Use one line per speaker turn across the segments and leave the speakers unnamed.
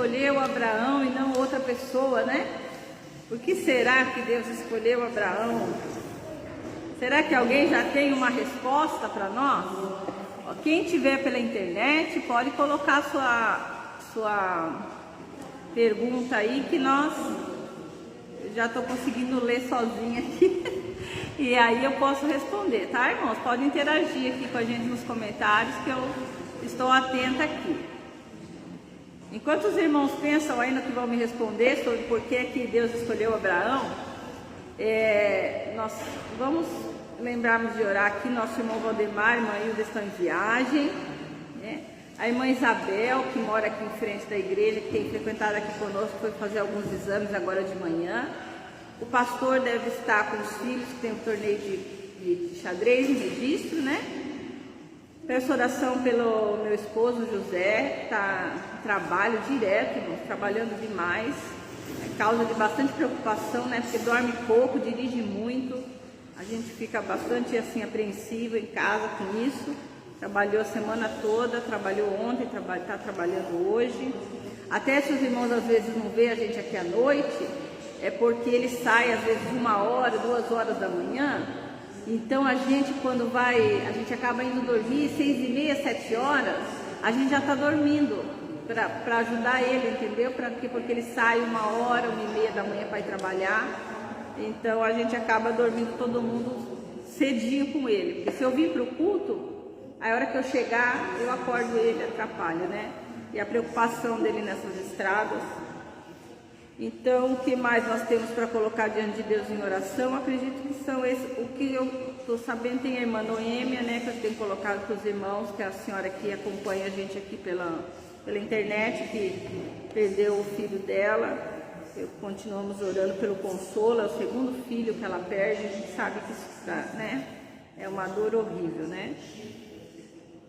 escolheu Abraão e não outra pessoa, né? Por que será que Deus escolheu Abraão? Será que alguém já tem uma resposta para nós? Quem tiver pela internet pode colocar sua pergunta aí, que eu já estou conseguindo ler sozinha aqui. E aí eu posso responder, tá, irmãos? Podem interagir aqui com a gente nos comentários, que eu estou atenta aqui. Enquanto os irmãos pensam aí no que vão me responder sobre por que Deus escolheu Abraão, nós vamos lembrarmos de orar aqui. Nosso irmão Valdemar e irmã Hilda estão em viagem, né? A irmã Isabel, que mora aqui em frente da igreja, que tem frequentado aqui conosco, foi fazer alguns exames agora de manhã. O pastor deve estar com os filhos, que tem um torneio de xadrez em registro, né? Peço oração pelo meu esposo José, está em trabalho direto, irmãos, trabalhando demais. É causa de bastante preocupação, né? Porque dorme pouco, dirige muito. A gente fica bastante assim apreensivo em casa com isso. Trabalhou a semana toda, trabalhou ontem, está trabalhando hoje. Até se os irmãos às vezes não veem a gente aqui à noite, é porque ele sai às vezes 1 hora, 2 horas da manhã. Então a gente, quando a gente acaba indo dormir 6h30, 7 horas, a gente já está dormindo para ajudar ele, entendeu? Porque ele sai 1 hora, 1h30 da manhã para ir trabalhar. Então a gente acaba dormindo todo mundo cedinho com ele. Porque se eu vir para o culto, a hora que eu chegar, eu acordo ele, atrapalha, né? E a preocupação dele nessas estradas. Então, o que mais nós temos para colocar diante de Deus em oração? Acredito que são esses. O que eu estou sabendo, tem a irmã Noêmia, né, que eu tenho colocado para os irmãos, que é a senhora que acompanha a gente aqui pela internet, que perdeu o filho dela. Continuamos orando pelo consolo, é o 2º filho que ela perde, a gente sabe que isso, né, é uma dor horrível, né?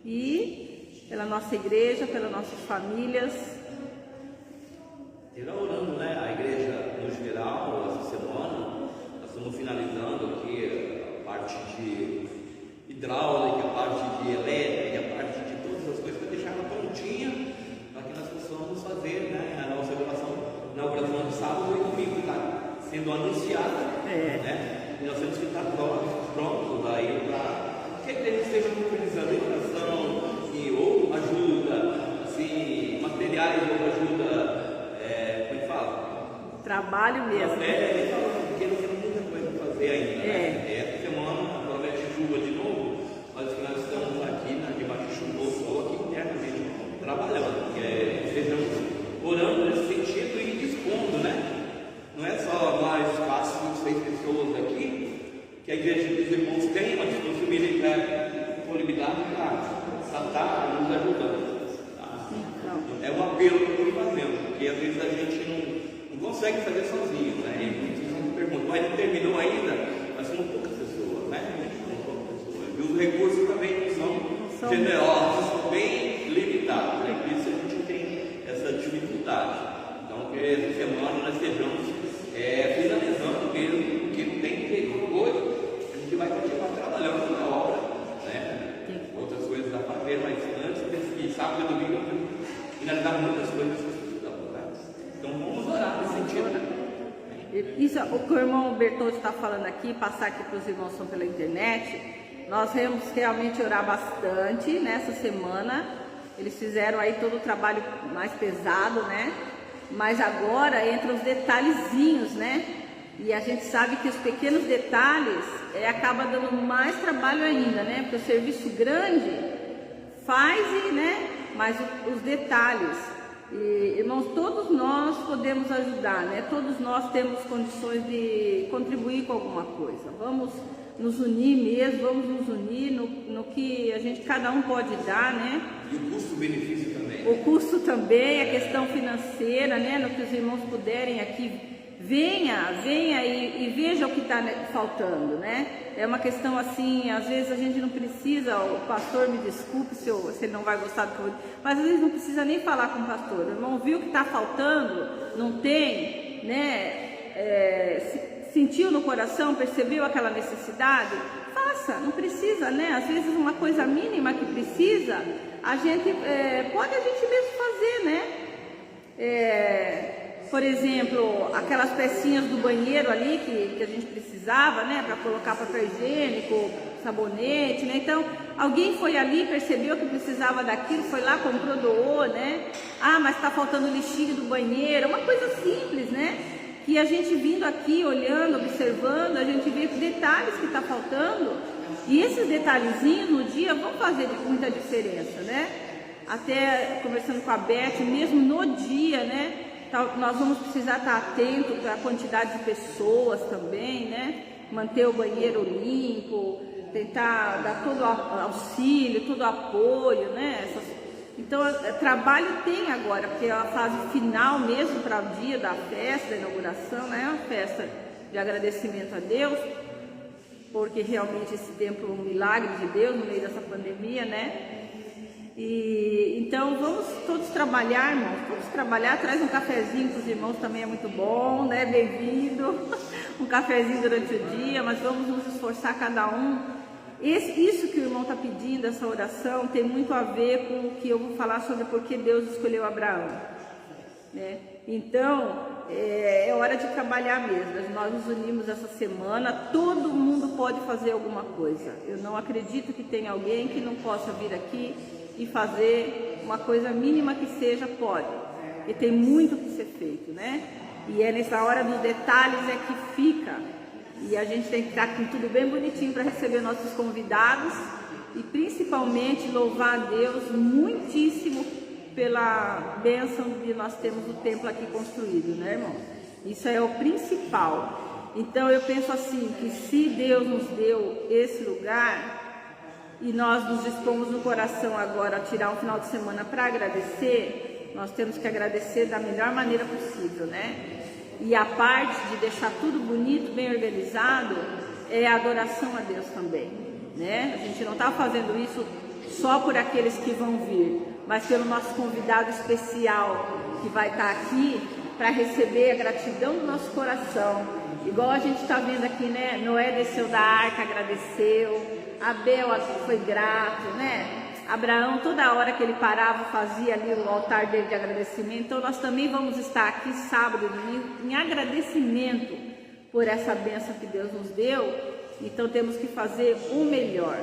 E pela nossa igreja, pelas nossas famílias.
Ele orando, né? A igreja no geral, essa semana, nós estamos finalizando aqui a parte de hidráulica, a parte de elétrica, a parte de todas as coisas, para deixar ela prontinha, para que nós possamos fazer, né, a nossa inauguração de sábado e domingo, está sendo anunciada, né? E nós temos que estar prontos aí para que a igreja esteja utilizando em oração, e ou ajuda, assim, materiais ou ajuda.
Trabalho mesmo.
Porque não tem muita coisa para fazer ainda. Né? Essa semana, promete chuva de novo, mas nós estamos aqui debaixo de chuva, ou aqui internamente, trabalhando. Estejamos orando nesse sentido e dispondo, né? Não é só nós, 4, 5, 6 pessoas aqui, que a igreja dos irmãos tem, mas disponibilidade para estar nos ajudando. Tá? É um apelo que eu estou fazendo, porque às vezes a gente não consegue fazer sozinho, né? E muitos perguntam, mas não terminou ainda? Mas são poucas pessoas, né? São poucas pessoas. E os recursos também não são generosos, são bem limitados, né? Por isso a gente tem essa dificuldade. Então, que essa semana nós estejamos finalizando mesmo, porque tem feito coisa, a gente vai continuar trabalhando na obra, né? Outras coisas a fazer, mas antes de sábado e domingo, finalizar muitas coisas. Então vamos orar nesse sentido, né?
Isso, o que o irmão Bertoldo está falando aqui, passar aqui para os irmãos que estão pela internet, nós vamos realmente orar bastante nessa semana. Eles fizeram aí todo o trabalho mais pesado, né? Mas agora entra os detalhezinhos, né? E a gente sabe que os pequenos detalhes acaba dando mais trabalho ainda, né? Porque o serviço grande faz, né? Mas os detalhes. E, irmãos, todos nós podemos ajudar, né? Todos nós temos condições de contribuir com alguma coisa. Vamos nos unir mesmo, vamos nos unir no que a gente, cada um pode dar, né?
E o custo-benefício também.
O custo também, a questão financeira, né? No que os irmãos puderem aqui, venha e veja o que está faltando, né? É uma questão assim, às vezes a gente não precisa, o pastor me desculpe se ele não vai gostar do que eu vou dizer, mas às vezes não precisa nem falar com o pastor. O irmão viu que está faltando, não tem, né? Sentiu no coração, percebeu aquela necessidade, faça, não precisa, né? Às vezes uma coisa mínima que precisa, a gente mesmo fazer, né? Por exemplo, aquelas pecinhas do banheiro ali que a gente precisava, né, para colocar papel higiênico, sabonete, né? Então, alguém foi ali, percebeu que precisava daquilo, foi lá, comprou, doou, né? Ah, mas está faltando lixinho do banheiro, uma coisa simples, né? Que a gente vindo aqui, olhando, observando, a gente vê detalhes que está faltando, e esses detalhezinhos no dia vão fazer muita diferença, né? Até conversando com a Beth, mesmo no dia, né? Nós vamos precisar estar atento para a quantidade de pessoas também, né? Manter o banheiro limpo, tentar dar todo o auxílio, todo o apoio, né? Então, trabalho tem agora, porque é a fase final mesmo para o dia da festa, da inauguração, né? É uma festa de agradecimento a Deus, porque realmente esse tempo é um milagre de Deus no meio dessa pandemia, né? E então vamos todos trabalhar, irmãos, todos trabalhar. Traz um cafezinho para os irmãos, também é muito bom, né? Bem-vindo, um cafezinho durante o dia, mas vamos nos esforçar cada um. Isso que o irmão está pedindo, essa oração, tem muito a ver com o que eu vou falar sobre por que Deus escolheu Abraão, né? Então, é hora de trabalhar mesmo. Nós nos unimos essa semana, todo mundo pode fazer alguma coisa. Eu não acredito que tenha alguém que não possa vir aqui e fazer uma coisa mínima que seja, pode. E tem muito que ser feito, né? E é nessa hora dos detalhes é que fica. E a gente tem que estar com tudo bem bonitinho para receber nossos convidados e principalmente louvar a Deus muitíssimo pela bênção de nós termos o templo aqui construído, né, irmão? Isso é o principal. Então eu penso assim, que se Deus nos deu esse lugar e nós nos dispomos no coração agora a tirar um final de semana para agradecer, nós temos que agradecer da melhor maneira possível, né? E a parte de deixar tudo bonito, bem organizado, é a adoração a Deus também, né? A gente não está fazendo isso só por aqueles que vão vir, mas pelo nosso convidado especial que vai estar aqui para receber a gratidão do nosso coração. Igual a gente está vendo aqui, né? Noé desceu da arca, agradeceu. Abel foi grato, né? Abraão, toda hora que ele parava, fazia ali o altar dele de agradecimento. Então nós também vamos estar aqui sábado e domingo em agradecimento por essa bênção que Deus nos deu. Então temos que fazer o melhor,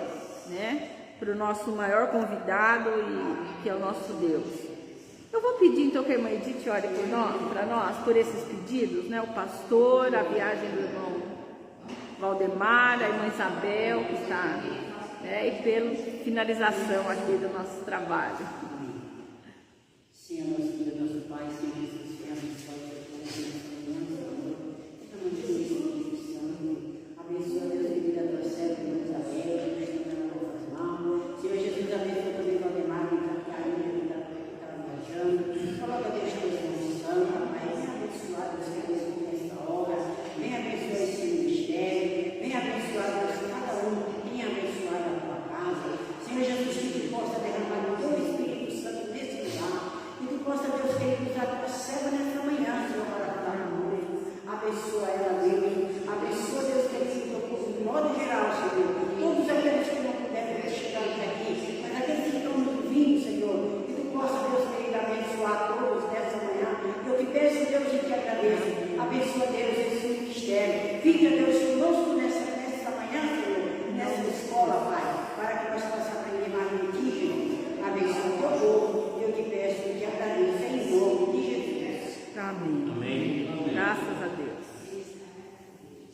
né? Para o nosso maior convidado, que é o nosso Deus. Eu vou pedir então que a irmã Edith ore para nós, por esses pedidos, né? O pastor, a viagem do irmão Valdemar, a irmã Isabel, que está, né? E pela finalização aqui do nosso trabalho.
Senhor, nosso Deus, nosso Pai, Senhor Jesus, que abençoe abençoa, Deus, a vida da tua serva, Deus, Isabel, que está na nossa mão. Senhor Jesus, abençoa também o Valdemar, que está caindo, que está viajando. Coloca Deus na solução, Pai, venha abençoar, Deus, que abençoe esta obra, venha abençoar esse ministério, venha abençoar, Deus, cada um, venha abençoar a tua casa. Senhor Jesus, que tu possa derramar o teu Espírito Santo nesse lugar, que tu possa, Deus, querido, usar a tua serva nessa manhã, Senhor, para falar conosco. Abençoa ela, Deus. Abençoa, Deus, querido, de modo geral, Senhor. Todos aqueles que não puderam chegar até aqui, mas aqueles que estão nos vindo, Senhor, que tu possa, Deus, querido, abençoar todos nessa manhã. Eu te peço, Deus, e te agradeço. Abençoa, Deus, esse ministério. Fica, Deus, conosco nessa manhã, Senhor, nessa escola, Pai, para que nós possamos aprender mais de ti, Senhor. Abençoa o teu povo. Eu te peço e te agradeço em nome de Jesus.
Amém.
Amém.
Graças a Deus.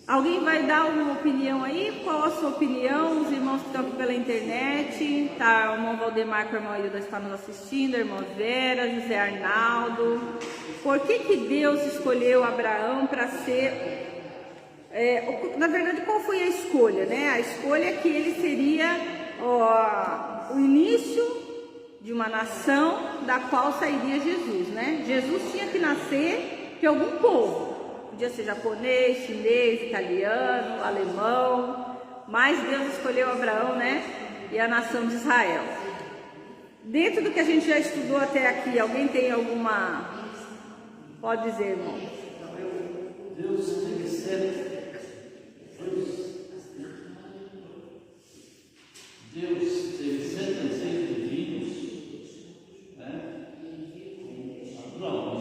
Alguém vai dar alguma opinião aí? Qual a sua opinião? Os irmãos que estão aqui pela internet, tá? O irmão Valdemar com a irmã Hilda está nos assistindo, a irmã Vera, José Arnaldo. Por que Deus escolheu Abraão para ser... na verdade, qual foi a escolha, né? A escolha é que ele seria o início de uma nação da qual sairia Jesus, né? Jesus tinha que nascer de algum povo. Podia ser japonês, chinês, italiano, alemão, mas Deus escolheu Abraão, né? E a nação de Israel. Dentro do que a gente já estudou até aqui, alguém tem alguma... Pode dizer, irmão.
Deus teve 66 filhos, né? Abraão,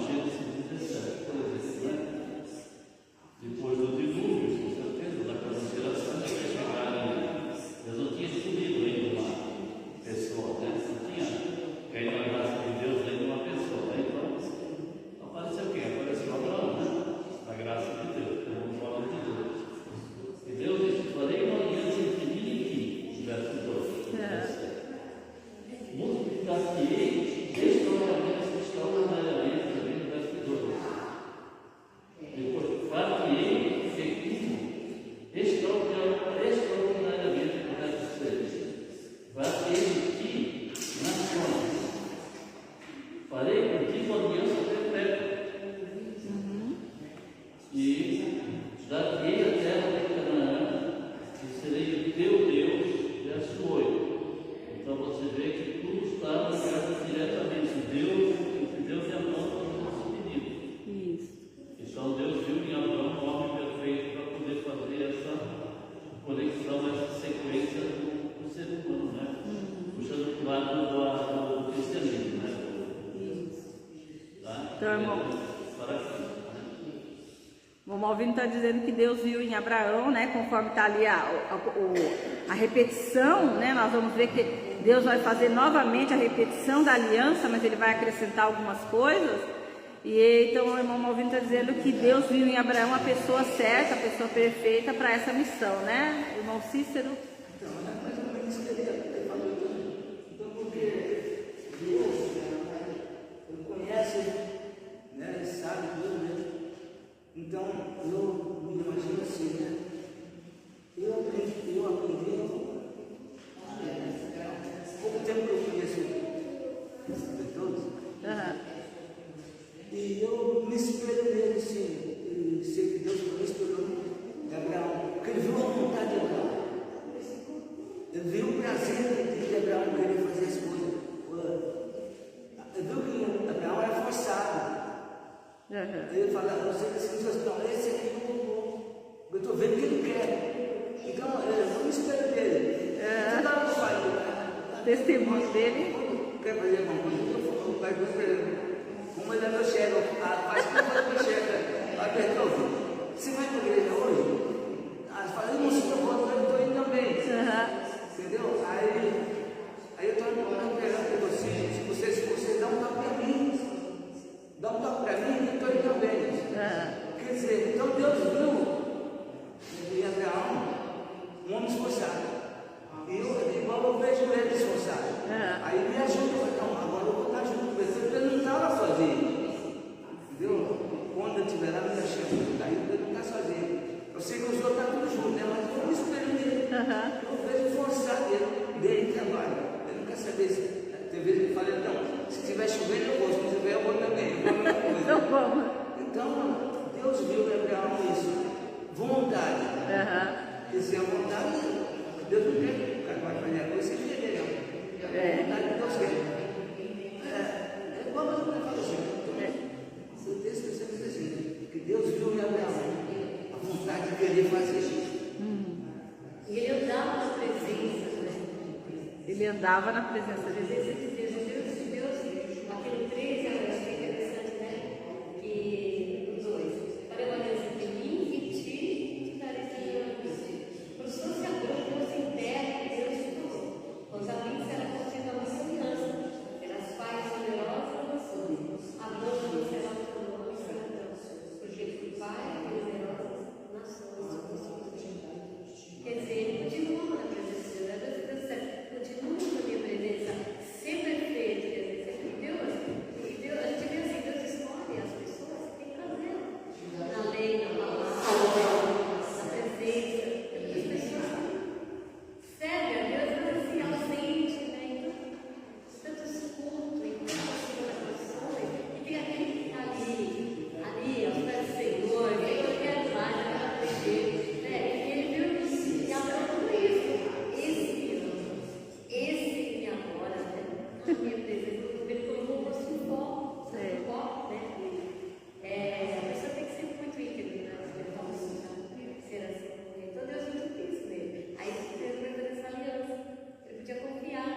Então, irmão Malvino está dizendo que Deus viu em Abraão, né? Conforme está ali a repetição, né? Nós vamos ver que Deus vai fazer novamente a repetição da aliança, mas ele vai acrescentar algumas coisas. E então o irmão Malvino está dizendo que Deus viu em Abraão a pessoa certa, a pessoa perfeita para essa missão, né? O irmão Cícero.
Então, é mais ou menos isso que ele falou. Então, porque Deus, ele conhece, né? Ele sabe tudo, né? Então, eu me imagino assim, né? Eu aprendi, pouco tempo que eu conheço todos, e eu me espelho nele, assim, e sei que Deus me espelhou em Abraão, porque ele viu a vontade de Abraão, ele viu o prazer de Abraão querer fazer as coisas, ele viu que Abraão era forçado. Ele fala, você assim, não, esse aqui eu estou vendo que ele quer. Então, eu me espelho dele. Toda hora que eu falo,
Testemunho dele.
Quer fazer alguma coisa? Eu falo para ele, como ele é meu chefe, faz como ele é meu chefe. Aí perguntou, você vai para a igreja hoje? Fala, eu não sei, eu estou indo também. Entendeu? Aí eu estou indo para você, se vocês dão um toque para mim. Dá um toque para mim, então ele também. Quer dizer, então Deus viu em Abraão um homem esforçado. E igual eu vejo ele esforçado. Aí me ajuda, então agora eu vou estar junto com ele, porque ele não estava sozinho. Entendeu? Quando eu estiver lá, me achando, aí ele não está sozinho. Eu sei que os outros estão tudo juntos, né? Mas eu me espelho nele. Eu vejo esforçado dele trabalho. Ele não quer saber se. Tem vezes que eu falei, então, se estiver chovendo eu vou, se não tiver eu vou também. Então, Deus viu em Abraão isso, vontade. Esse é a vontade, Deus não quer que o cara vai fazer a coisa sem querer, não. É a vontade que Deus quer. É igual eu falo assim, o texto sempre diz assim, que Deus viu em Abraão a vontade de querer fazer isso.
E ele andava na presença, né?
Ele andava na presença de Deus.
Aquele 13, eu achei interessante, né? Que os dois, para uma aliança de mim e te darei esse como se fosse a dor que fosse interna que Deus te falou. Os amigos eram construídos uma aliança, eram as pais poderosas e nações. A dor não será poderosa, porque fui pai e poderosas nações. Quer dizer, ele continua na presença de Deus, continua na minha presença, sempre é feito, quer dizer, Deus, a gente vê assim, Deus escolhe as pessoas que tem que fazer na lei, na palavra, na presença, as pessoas servem a Deus, mas assim, ausente, né? Então, tantos cultos, em tantas orações, e tem aquele que está ali, aos pés do Senhor, eu quero mais, eu quero aprender, né? E ele viu isso, e Abraão tudo isso, esse e agora, né? A minha presença, ele colocou o rosto em foco, né? A pessoa tem que ser muito íntegra, né? Ser assim. Então Deus muito quis nele. Aí Deus vai fazer essa aliança. Ele podia confiar,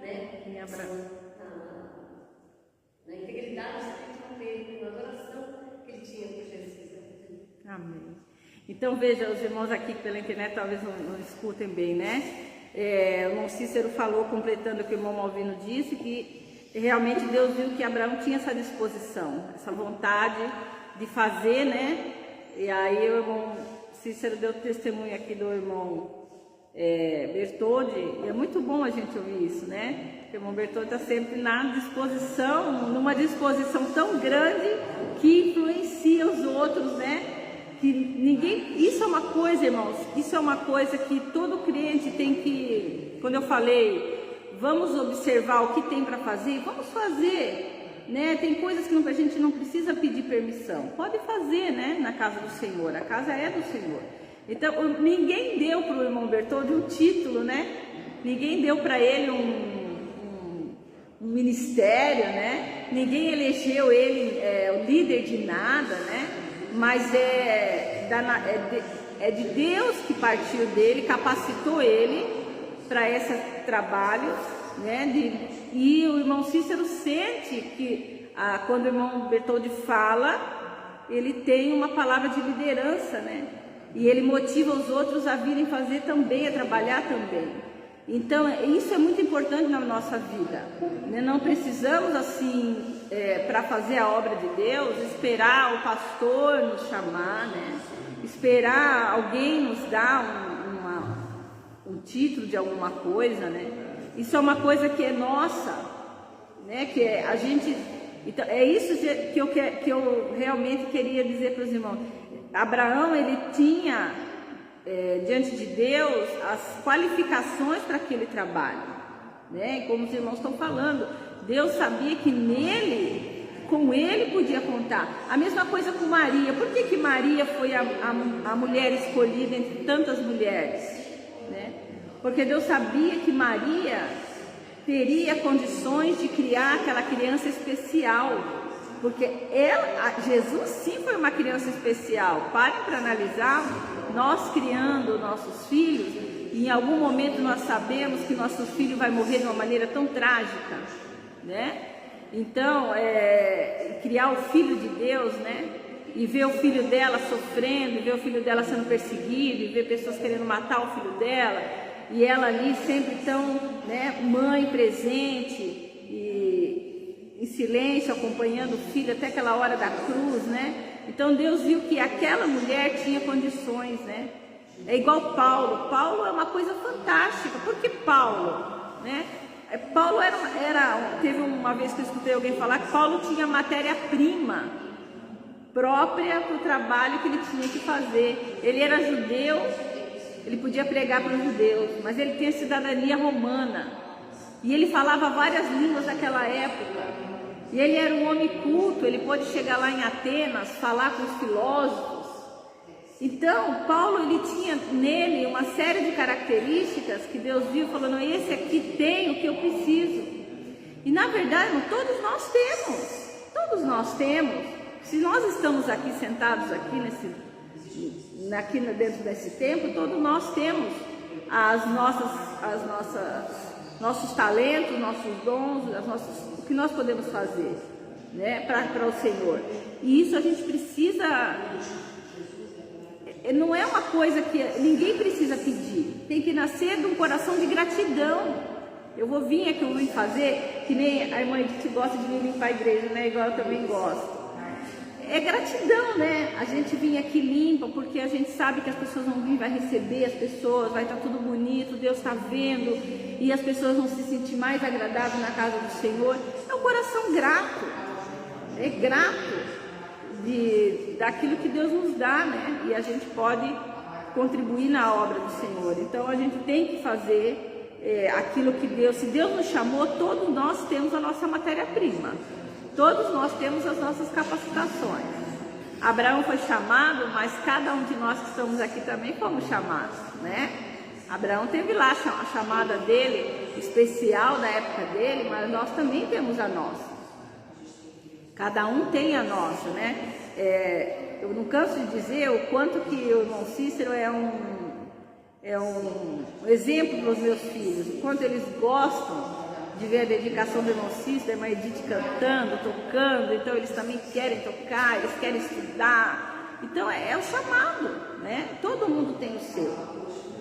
né?
Em Abraão.
Na integridade espiritual dele, na adoração que ele tinha por Jesus.
Amém. Então veja, os irmãos aqui pela internet talvez não escutem bem, né? O irmão Cícero falou, completando o que o irmão Malvino disse, que realmente Deus viu que Abraão tinha essa disposição, essa vontade de fazer, né? E aí o irmão Cícero deu testemunho aqui do irmão Bertoldi, e é muito bom a gente ouvir isso, né? Porque o irmão Bertoldi está sempre na disposição, numa disposição tão grande que influencia os outros, né? Que ninguém, isso é uma coisa, irmãos, isso é uma coisa que todo crente tem que, quando eu falei, vamos observar o que tem para fazer, vamos fazer, né? Tem coisas que a gente não precisa pedir permissão, pode fazer, né? Na casa do Senhor, a casa é do Senhor. Então, ninguém deu para o irmão Bertoldi um título, né? Ninguém deu para ele um ministério, né? Ninguém elegeu ele o líder de nada, né? Mas é de Deus que partiu dele, capacitou ele para esse trabalho, né? E o irmão Cícero sente que quando o irmão Bertoldi fala, ele tem uma palavra de liderança, né? E ele motiva os outros a virem fazer também, a trabalhar também. Então, isso é muito importante na nossa vida, né? Não precisamos, assim, para fazer a obra de Deus, esperar o pastor nos chamar, né? Esperar alguém nos dar um título de alguma coisa, né? Isso é uma coisa que é nossa, né? Que a gente... Então, é isso que eu realmente queria dizer para os irmãos. Abraão, ele tinha diante de Deus as qualificações para aquele trabalho, né? Como os irmãos estão falando, Deus sabia que com ele podia contar. A mesma coisa com Maria. Por que Maria foi a mulher escolhida entre tantas mulheres, né? Porque Deus sabia que Maria teria condições de criar aquela criança especial, porque Jesus sim foi uma criança especial. Parem para analisar, nós criando nossos filhos, e em algum momento nós sabemos que nosso filho vai morrer de uma maneira tão trágica, né? Então, criar o filho de Deus, né? E ver o filho dela sofrendo, ver o filho dela sendo perseguido, e ver pessoas querendo matar o filho dela, e ela ali sempre tão, né, mãe presente, e em silêncio, acompanhando o filho até aquela hora da cruz, né? Então Deus viu que aquela mulher tinha condições, né? É igual Paulo. Paulo é uma coisa fantástica. Por que Paulo, né? Paulo teve uma vez que eu escutei alguém falar que Paulo tinha matéria-prima própria para o trabalho que ele tinha que fazer. Ele era judeu, ele podia pregar para os judeus, mas ele tinha cidadania romana. E ele falava várias línguas naquela época. E ele era um homem culto, ele pôde chegar lá em Atenas, falar com os filósofos. Então, Paulo, ele tinha nele uma série de características que Deus viu, falando, esse aqui tem o que eu preciso. E na verdade, todos nós temos. Se nós estamos aqui sentados aqui dentro desse templo, todos nós temos nossos talentos, nossos dons, o que nós podemos fazer, né, para o Senhor. E isso a gente precisa, não é uma coisa que ninguém precisa pedir, tem que nascer de um coração de gratidão. Eu vou vir aqui, eu vou fazer, que nem a irmã Edith gosta de vir limpar a igreja, né, igual eu também gosto. É gratidão, né? A gente vinha aqui limpa, porque a gente sabe que as pessoas vão vir, vai receber as pessoas, vai estar tudo bonito, Deus está vendo, e as pessoas vão se sentir mais agradáveis na casa do Senhor. É um coração grato, é grato daquilo que Deus nos dá, né? E a gente pode contribuir na obra do Senhor. Então a gente tem que fazer aquilo que Deus, se Deus nos chamou, todos nós temos a nossa matéria-prima. Todos nós temos as nossas capacitações. Abraão foi chamado, mas cada um de nós que estamos aqui também fomos chamados, né? Abraão teve lá a chamada dele, especial da época dele, mas nós também temos a nossa. Cada um tem a nossa, né? Eu não canso de dizer o quanto que o irmão Cícero é um exemplo para os meus filhos, o quanto eles gostam de ver a dedicação do irmão Cícero, da irmã Edith cantando, tocando. Então eles também querem tocar, eles querem estudar. Então é o chamado, né? Todo mundo tem o seu.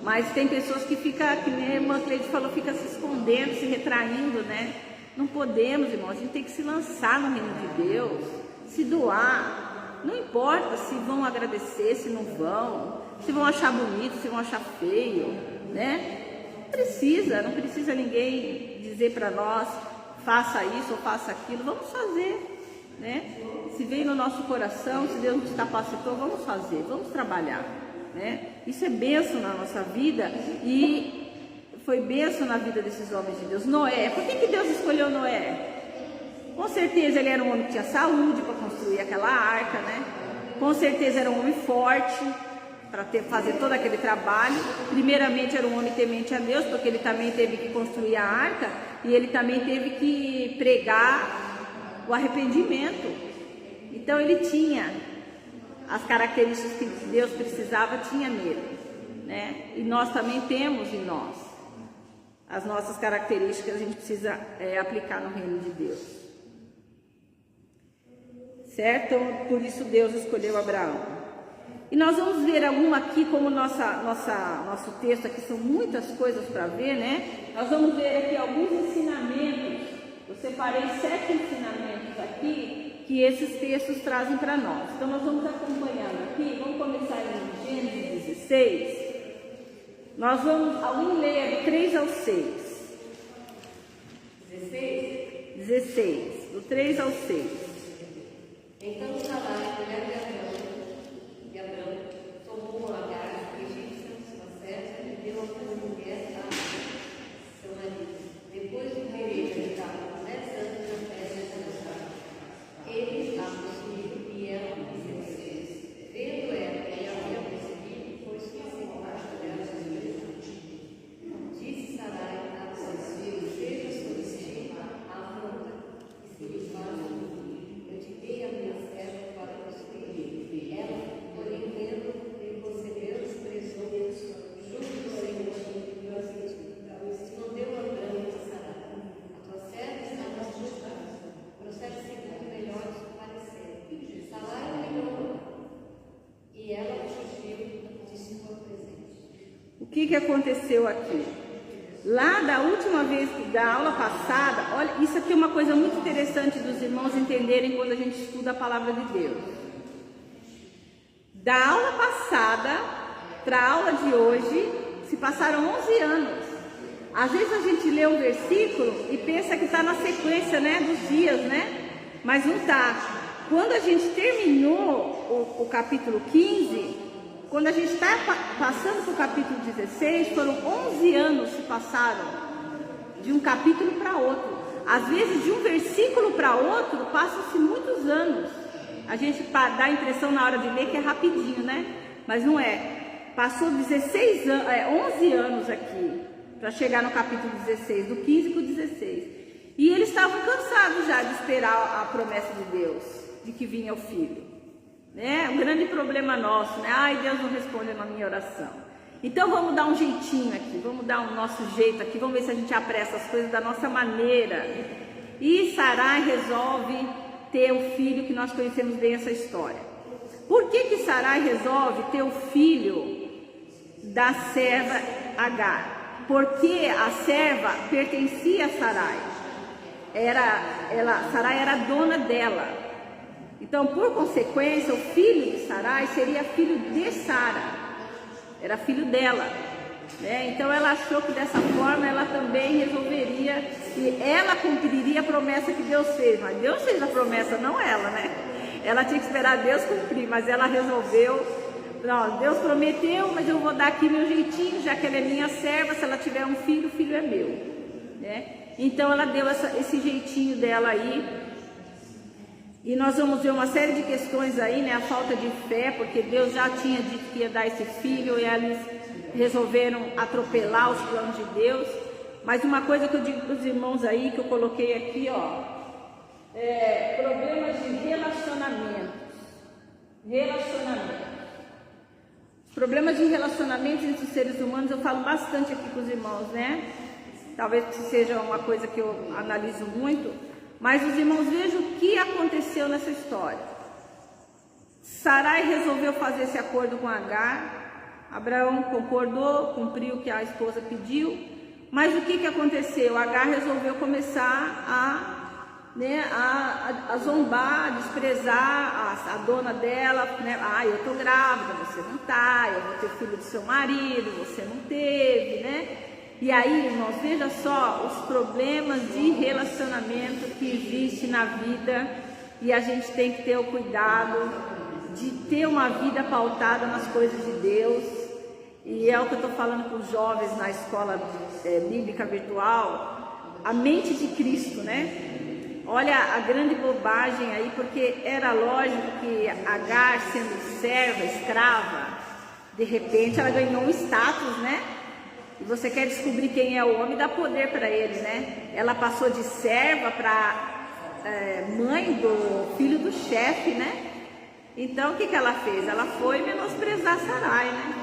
Mas tem pessoas que ficam, que nem a irmã Cleide falou, fica se escondendo, se retraindo, né? Não podemos, irmãos, a gente tem que se lançar no reino de Deus, se doar. Não importa se vão agradecer, se não vão, se vão achar bonito, se vão achar feio, né? Não precisa ninguém dizer para nós, faça isso ou faça aquilo, vamos fazer, né? Se vem no nosso coração, se Deus nos capacitou, vamos fazer, vamos trabalhar, né? Isso é bênção na nossa vida e foi bênção na vida desses homens de Deus. Noé, por que Deus escolheu Noé? Com certeza ele era um homem que tinha saúde para construir aquela arca, né? Com certeza era um homem forte para fazer todo aquele trabalho. Primeiramente era um homem temente a Deus, porque ele também teve que construir a arca e ele também teve que pregar o arrependimento. Então ele tinha as características que Deus precisava, tinha nele, né? E nós também temos em nós as nossas características, a gente precisa aplicar no reino de Deus. certo? Então, por isso Deus escolheu Abraão. E nós vamos ver algum aqui, como nosso texto aqui são muitas coisas para ver, né? Nós vamos ver aqui alguns ensinamentos. Eu separei 7 ensinamentos aqui que esses textos trazem para nós. Então nós vamos acompanhando aqui, vamos começar em Gênesis 16. Nós vamos, alguém leia do 3 ao 6.
16?
16, do 3 ao 6.
Então Sarai, mulher de Abrão, tomou Agar, egípcia, sua serva, e deu a sua mulher a seu marido. Depois do período de estava 10 anos na terra de Sarai. Ele a possuiu e ela o recebeu. Vendo ela que havia possuído, foi sua separada dela de Deus. Disse Sarai a seus filhos: seja sobre ti a afronta, e se lhe faz um filho. Eu te dei a minha serva para possuir. Ela, porém, vendo e concebeu, desprezou junto do Senhor e o aceitou. Respondeu Abrão a Sarai: a tua serva está nas tuas mãos. Procede segundo melhor o seu parecer. Sarai olhou e ela fugiu de seu presente.
O que aconteceu aqui? Lá da última vez, da aula passada, olha, isso aqui é uma coisa muito interessante dos irmãos entenderem quando a gente estuda a palavra de Deus. Da aula passada para a aula de hoje, se passaram 11 anos. Às vezes a gente lê um versículo e pensa que está na sequência, né, dos dias, né? Mas não está. Quando a gente terminou o capítulo 15, quando a gente está passando para o capítulo 16, foram 11 anos que se passaram de um capítulo para outro. Às vezes, de um versículo para outro, passam-se muitos anos. A gente dá a impressão na hora de ler que é rapidinho, né? Mas não é. Passou 11 anos aqui, para chegar no capítulo 16, do 15 para o 16. E eles estavam cansados já de esperar a promessa de Deus, de que vinha o filho. Né? Um grande problema nosso, né? Ai, Deus não responde na minha oração. Então vamos dar um jeitinho aqui, vamos dar o nosso jeito aqui, vamos ver se a gente apressa as coisas da nossa maneira. E Sarai resolve ter o filho, que nós conhecemos bem essa história. Por que Sarai resolve ter o filho da serva Agar? Porque a serva pertencia a Sarai. Sarai era dona dela. Então, por consequência, o filho de Sarai seria filho de Sara, era filho dela, né? Então ela achou que dessa forma ela também resolveria, e ela cumpriria a promessa que Deus fez. Mas Deus fez a promessa, não ela, né? Ela tinha que esperar Deus cumprir, mas ela resolveu, não, Deus prometeu, mas eu vou dar aqui meu jeitinho, já que ela é minha serva, se ela tiver um filho, o filho é meu, né? Então ela deu esse jeitinho dela aí. E nós vamos ver uma série de questões aí, né? A falta de fé, porque Deus já tinha dito que ia dar esse filho e eles resolveram atropelar os planos de Deus. Mas uma coisa que eu digo para os irmãos aí, que eu coloquei aqui, ó, problemas de relacionamentos. Problemas de relacionamentos entre os seres humanos, eu falo bastante aqui com os irmãos, né? Talvez seja uma coisa que eu analiso muito. Mas os irmãos, vejam o que aconteceu nessa história. Sarai resolveu fazer esse acordo com Agar. Abraão concordou, cumpriu o que a esposa pediu. Mas o que aconteceu? Agar resolveu começar a zombar, a desprezar a dona dela, né? Ah, eu estou grávida, você não está. Eu vou ter filho do seu marido, você não teve, né? E aí, irmãos, veja só os problemas de relacionamento que existe na vida, e a gente tem que ter o cuidado de ter uma vida pautada nas coisas de Deus. E é o que eu estou falando com os jovens na escola bíblica virtual, a mente de Cristo, né? Olha a grande bobagem aí, porque era lógico que Agar, sendo serva, escrava, de repente ela ganhou um status, né? E você quer descobrir quem é o homem, dá poder para ele, né? Ela passou de serva para mãe do filho do chefe, né? Então o que ela fez? Ela foi menosprezar Sarai, né?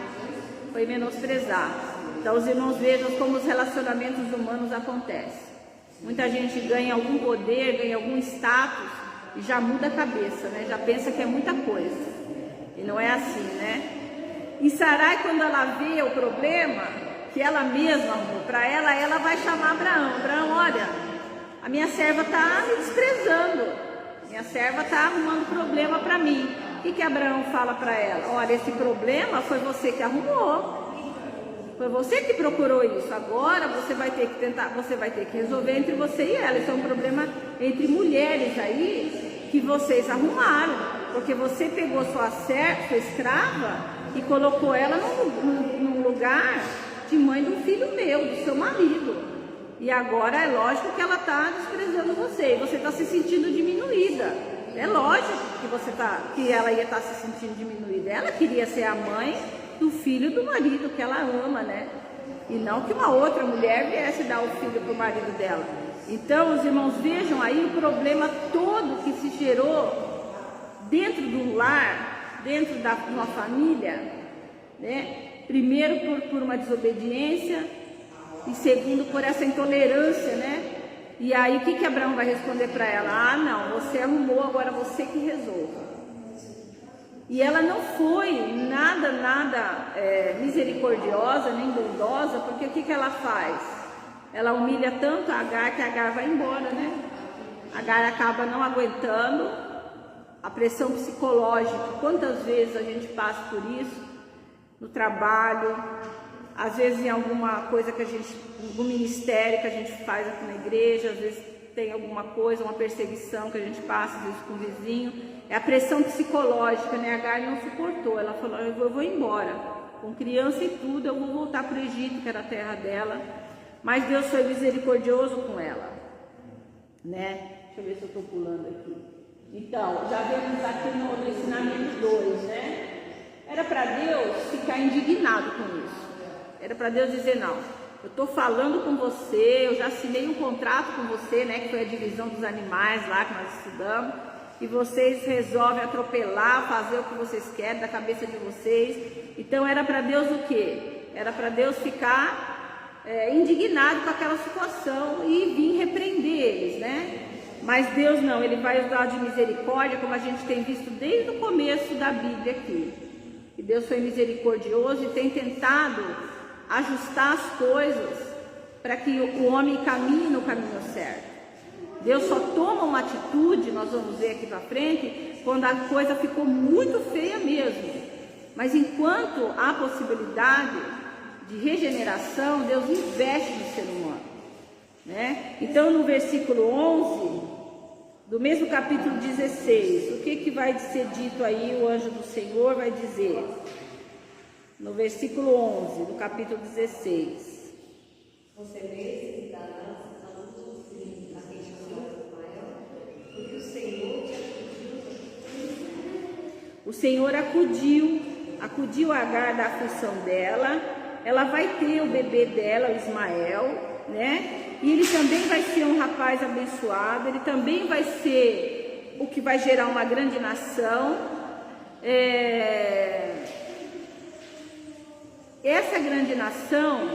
Foi menosprezar. Então os irmãos vejam como os relacionamentos humanos acontecem. Muita gente ganha algum poder, ganha algum status, e já muda a cabeça, né? Já pensa que é muita coisa. E não é assim, né? E Sarai, quando ela vê o problema que ela mesma arrumou para ela, ela vai chamar Abraão. Abraão, olha, a minha serva está me desprezando. Minha serva está arrumando problema para mim. O que Abraão fala para ela? Olha, esse problema foi você que arrumou. Foi você que procurou isso. Agora você vai ter que tentar, você vai ter que resolver entre você e ela. Isso é um problema entre mulheres aí que vocês arrumaram. Porque você pegou sua escrava e colocou ela num lugar de mãe de um filho meu, do seu marido. E agora é lógico que ela está desprezando você. E você está se sentindo diminuída. É lógico que ela ia estar se sentindo diminuída. Ela queria ser a mãe do filho do marido que ela ama, né? E não que uma outra mulher viesse dar o filho para o marido dela. Então, os irmãos, vejam aí o problema todo que se gerou dentro do lar, dentro de uma família, né? Primeiro por uma desobediência e segundo por essa intolerância, né? E aí o que Abraão vai responder para ela? Ah, não, você arrumou, agora você que resolva. E ela não foi nada misericordiosa, nem bondosa, porque o que ela faz? Ela humilha tanto a Agar que a Agar vai embora, né? A Agar acaba não aguentando a pressão psicológica. Quantas vezes a gente passa por isso no trabalho, às vezes em alguma coisa que algum ministério que a gente faz aqui na igreja, às vezes tem alguma coisa, uma perseguição que a gente passa, às vezes com o vizinho. É a pressão psicológica, né? A Agar não suportou, ela falou, eu vou embora, com criança e tudo, eu vou voltar para o Egito, que era a terra dela. Mas Deus foi misericordioso com ela, né? Deixa eu ver se eu estou pulando aqui. Então, já vemos aqui no ensinamento 2, né? Era para Deus ficar indignado com isso. Era para Deus dizer, não, eu estou falando com você, eu já assinei um contrato com você, né? Que foi a divisão dos animais lá que nós estudamos. E vocês resolvem atropelar, fazer o que vocês querem da cabeça de vocês. Então era para Deus o quê? Era para Deus ficar indignado com aquela situação e vir repreender eles, né? Mas Deus não, Ele vai usar de misericórdia, como a gente tem visto desde o começo da Bíblia aqui. E Deus foi misericordioso e tem tentado ajustar as coisas para que o homem caminhe no caminho certo. Deus só toma uma atitude, nós vamos ver aqui para frente, quando a coisa ficou muito feia mesmo. Mas enquanto há possibilidade de regeneração, Deus investe no ser humano, né? Então, no versículo 11, do mesmo capítulo 16, o que vai ser dito aí? O anjo do Senhor vai dizer, no versículo 11, do capítulo 16.
Você vê que dará a luz do filho, a quem chamou Ismael, porque
o Senhor acudiu a Agar da aflição dela. Ela vai ter o bebê dela, o Ismael, né? E ele também vai ser um rapaz abençoado, ele também vai ser o que vai gerar uma grande nação. Essa grande nação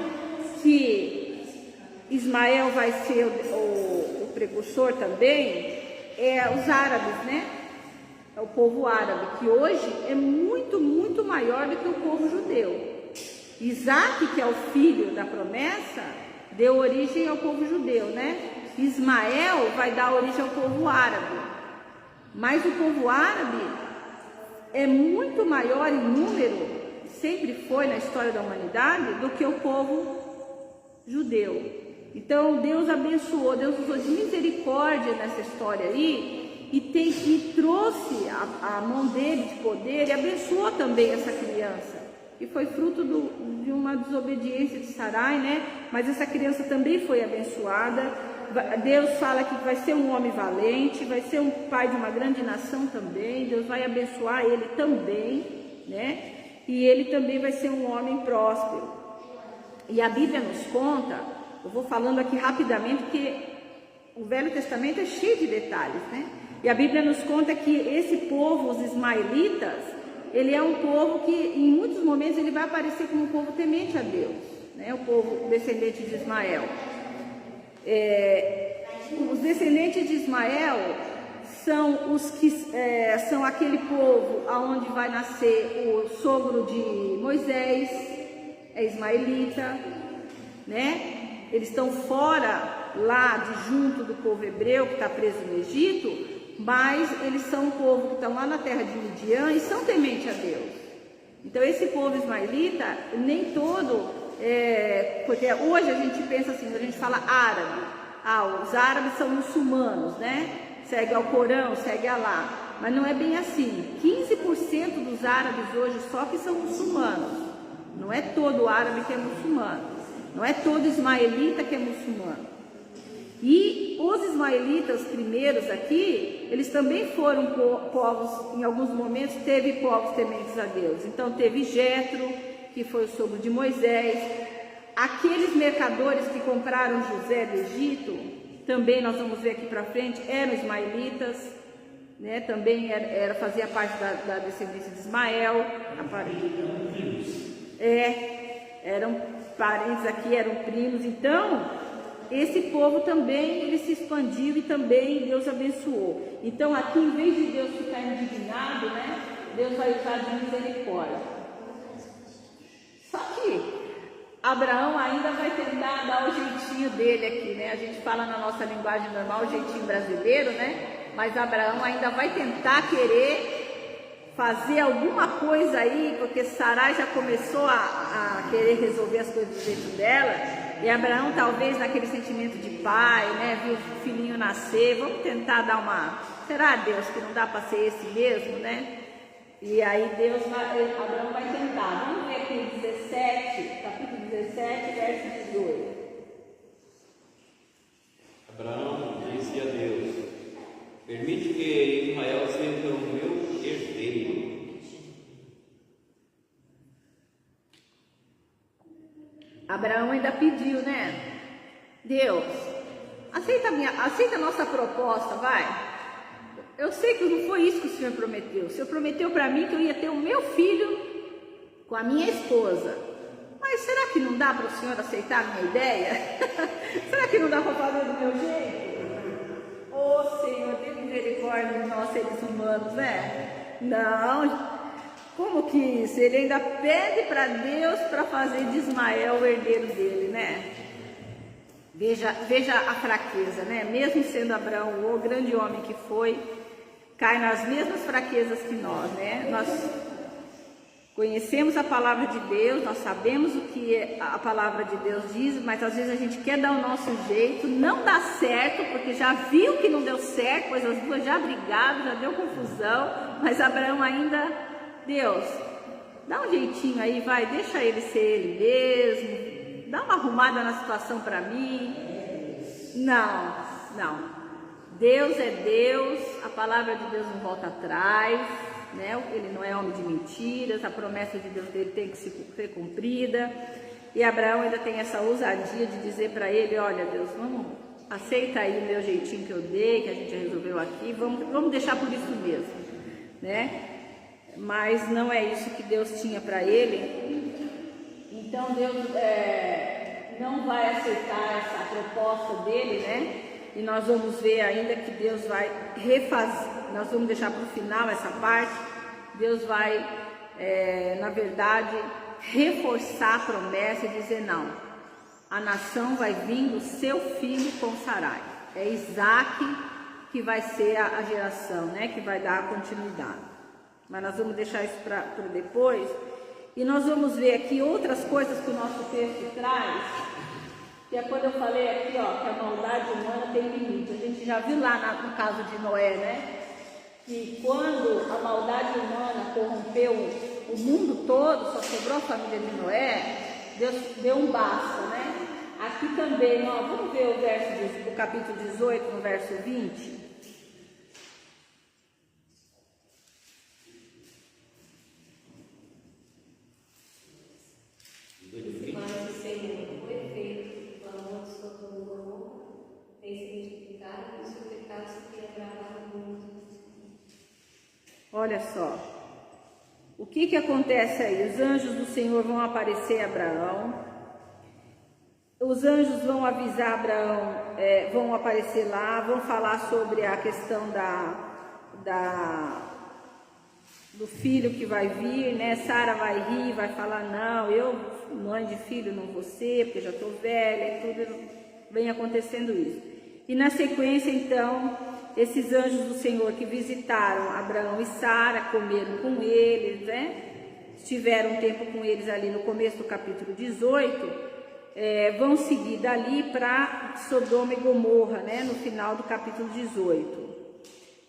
que Ismael vai ser o precursor também, é os árabes, né? É o povo árabe, que hoje é muito, muito maior do que o povo judeu. Isaac, que é o filho da promessa, deu origem ao povo judeu, né? Ismael vai dar origem ao povo árabe. Mas o povo árabe é muito maior em número, sempre foi na história da humanidade, do que o povo judeu. Então Deus abençoou, Deus usou de misericórdia nessa história aí, e trouxe a mão dele de poder e abençoou também essa criança, que foi fruto de uma desobediência de Sarai, né? Mas essa criança também foi abençoada. Deus fala que vai ser um homem valente, vai ser um pai de uma grande nação também. Deus vai abençoar ele também, né? E ele também vai ser um homem próspero. E a Bíblia nos conta, eu vou falando aqui rapidamente, porque o Velho Testamento é cheio de detalhes, né? E a Bíblia nos conta que esse povo, os ismaelitas, ele é um povo que em muitos momentos ele vai aparecer como um povo temente a Deus, né? O povo descendente de Ismael. Os descendentes de Ismael são os que são aquele povo aonde vai nascer o sogro de Moisés, é ismaelita, né? Eles estão fora lá de junto do povo hebreu que está preso no Egito, mas eles são um povo que estão lá na terra de Midian e são tementes a Deus. Então esse povo ismaelita, nem todo, porque hoje a gente pensa assim, a gente fala árabe, os árabes são muçulmanos, né? Segue ao Corão, segue a Alá, mas não é bem assim. 15% dos árabes hoje só que são muçulmanos, não é todo árabe que é muçulmano, não é todo ismaelita que é muçulmano. E os ismaelitas primeiros aqui, eles também foram povos, em alguns momentos teve povos tementes a Deus. Então teve Jetro, que foi o sogro de Moisés. Aqueles mercadores que compraram José do Egito, também nós vamos ver aqui para frente, eram ismaelitas, né? Também fazia parte da descendência de Ismael. Eram parentes aqui, eram primos. Então esse povo também, ele se expandiu e também Deus abençoou. Então aqui, em vez de Deus ficar indignado, né, Deus vai usar de misericórdia. Só que Abraão ainda vai tentar dar o jeitinho dele aqui, né? A gente fala na nossa linguagem normal, o jeitinho brasileiro, né? Mas Abraão ainda vai tentar querer fazer alguma coisa aí, porque Sarai já começou a querer resolver as coisas do jeito dela. E Abraão, talvez naquele sentimento de pai, né, viu o filhinho nascer, vamos tentar dar uma... Será, Deus, que não dá para ser esse mesmo, né? E aí Abraão vai tentar. Vamos ver aqui o 17, capítulo 17, verso 18.
Abraão disse a Deus: permite que Ismael seja o meu herdeiro.
Abraão ainda pediu, né? Deus, aceita a nossa proposta, vai. Eu sei que não foi isso que o Senhor prometeu. O Senhor prometeu para mim que eu ia ter o meu filho com a minha esposa. Mas será que não dá para o Senhor aceitar a minha ideia? Será que não dá para fazer do meu jeito? Ô Senhor, tenha misericórdia de nós seres humanos, né? Não. Como que isso? Ele ainda pede para Deus para fazer de Ismael o herdeiro dele, né? Veja a fraqueza, né? Mesmo sendo Abraão o grande homem que foi, cai nas mesmas fraquezas que nós, né? Nós conhecemos a palavra de Deus, nós sabemos o que a palavra de Deus diz, mas às vezes a gente quer dar o nosso jeito, não dá certo, porque já viu que não deu certo, pois as duas já brigaram, já deu confusão, mas Abraão ainda... Deus, dá um jeitinho aí, vai, deixa ele ser ele mesmo, dá uma arrumada na situação para mim. Não. Deus é Deus, a palavra de Deus não volta atrás, né? Ele não é homem de mentiras, a promessa de Deus dele tem que ser cumprida. E Abraão ainda tem essa ousadia de dizer para ele: olha, Deus, aceita aí o meu jeitinho que eu dei, que a gente resolveu aqui, vamos deixar por isso mesmo, né? Mas não é isso que Deus tinha para ele. Então Deus não vai aceitar essa proposta dele, né? E nós vamos ver ainda que Deus vai refazer, nós vamos deixar para o final essa parte. Deus vai, na verdade, reforçar a promessa e dizer: não, a nação vai vir do seu filho com Sarai. É Isaac que vai ser a geração, né? Que vai dar a continuidade. Mas nós vamos deixar isso para depois. E nós vamos ver aqui outras coisas que o nosso texto traz, que é quando eu falei aqui, ó, que a maldade humana tem limite. A gente já viu lá no caso de Noé, né? Que quando a maldade humana corrompeu o mundo todo, só sobrou a família de Noé, Deus deu um basta, né? Aqui também, ó, vamos ver o capítulo 18, no verso 20. Olha só, o que acontece aí? Os anjos do Senhor vão aparecer a Abraão, os anjos vão avisar Abraão, vão aparecer lá, vão falar sobre a questão do filho que vai vir, né? Sara vai rir, vai falar, não, eu, mãe de filho, não vou ser, porque já estou velha, e tudo vem acontecendo isso. E na sequência, então, esses anjos do Senhor que visitaram Abraão e Sara, comeram com eles, né? Estiveram um tempo com eles ali no começo do capítulo 18, vão seguir dali para Sodoma e Gomorra, né? No final do capítulo 18.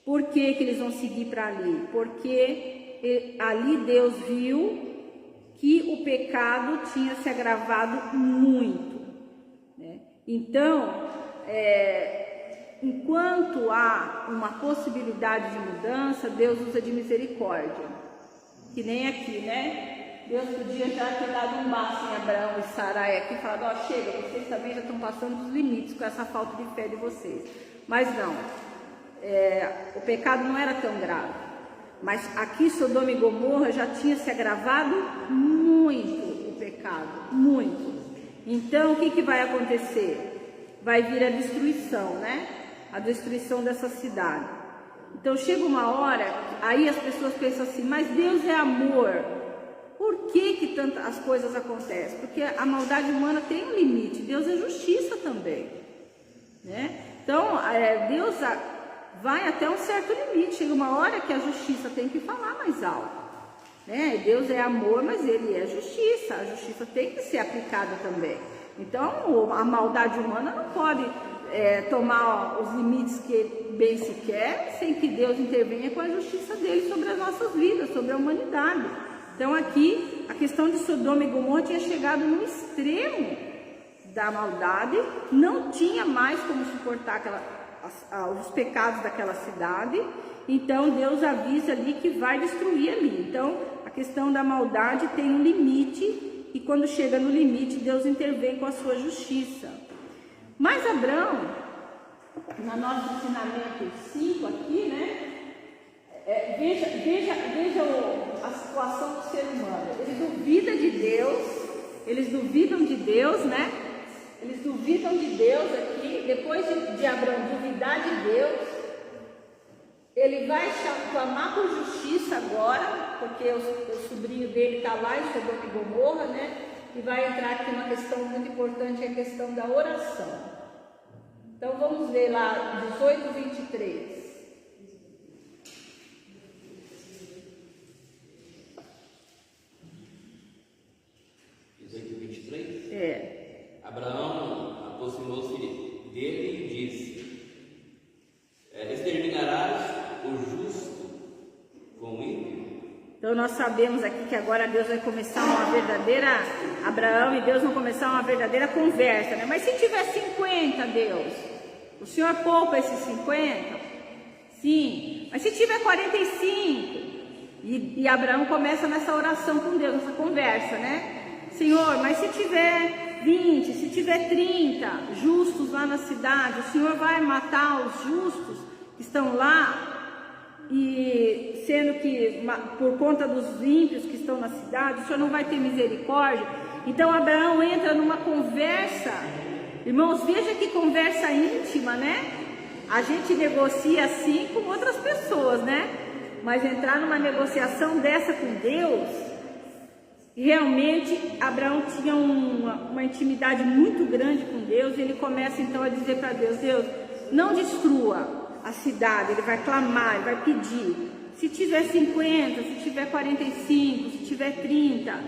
Por que que eles vão seguir para ali? Porque ali Deus viu que o pecado tinha se agravado muito, né? Então, enquanto há uma possibilidade de mudança, Deus usa de misericórdia, que nem aqui, né? Deus podia já ter dado um basta em Abraão e Sarai aqui e falado, ó, chega, vocês também já estão passando dos limites com essa falta de fé de vocês. Mas não, o pecado não era tão grave. Mas aqui Sodoma e Gomorra já tinha se agravado muito o pecado, muito. Então o que vai acontecer? Vai vir a destruição, né? A destruição dessa cidade. Então chega uma hora, aí as pessoas pensam assim, mas Deus é amor. Por que tantas coisas acontecem? Porque a maldade humana tem um limite, Deus é justiça também, né? Então Deus vai até um certo limite, chega uma hora que a justiça tem que falar mais alto, né? Deus é amor, mas ele é justiça, a justiça tem que ser aplicada também. Então a maldade humana não pode tomar os limites que bem se quer, sem que Deus intervenha com a justiça dele sobre as nossas vidas, sobre a humanidade. Então aqui a questão de Sodoma e Gomorra tinha chegado no extremo da maldade, não tinha mais como suportar os pecados daquela cidade, então Deus avisa ali que vai destruir ali. Então a questão da maldade tem um limite, e quando chega no limite Deus intervém com a sua justiça. Mas Abraão, no nosso ensinamento 5 aqui, né? Veja a situação do ser humano. Ele duvida de Deus, eles duvidam de Deus, né? Eles duvidam de Deus aqui. Depois de Abraão duvidar de Deus, ele vai clamar por justiça agora, porque o sobrinho dele está lá em Sodoma e Gomorra, né? E vai entrar aqui uma questão muito importante, é a questão da oração. Então vamos ver lá 18, 23.
Abraão aproximou-se dele e disse, exterminarás o justo com o ímpio?
Então nós sabemos aqui que agora Deus vai começar uma verdadeira, Abraão e Deus vão começar uma verdadeira conversa, né? Mas se tiver 50, Deus, o Senhor poupa esses 50? Sim. Mas se tiver 45? E Abraão começa nessa oração com Deus, nessa conversa, né? Senhor, mas se tiver 20, se tiver 30 justos lá na cidade, o Senhor vai matar os justos que estão lá? E sendo que por conta dos ímpios que estão na cidade, o Senhor não vai ter misericórdia? Então Abraão entra numa conversa, irmãos, veja que conversa íntima, né? A gente negocia assim com outras pessoas, né? Mas entrar numa negociação dessa com Deus, realmente Abraão tinha uma intimidade muito grande com Deus, e ele começa então a dizer para Deus, Deus, não destrua a cidade, ele vai clamar, ele vai pedir, se tiver 50, se tiver 45, se tiver 30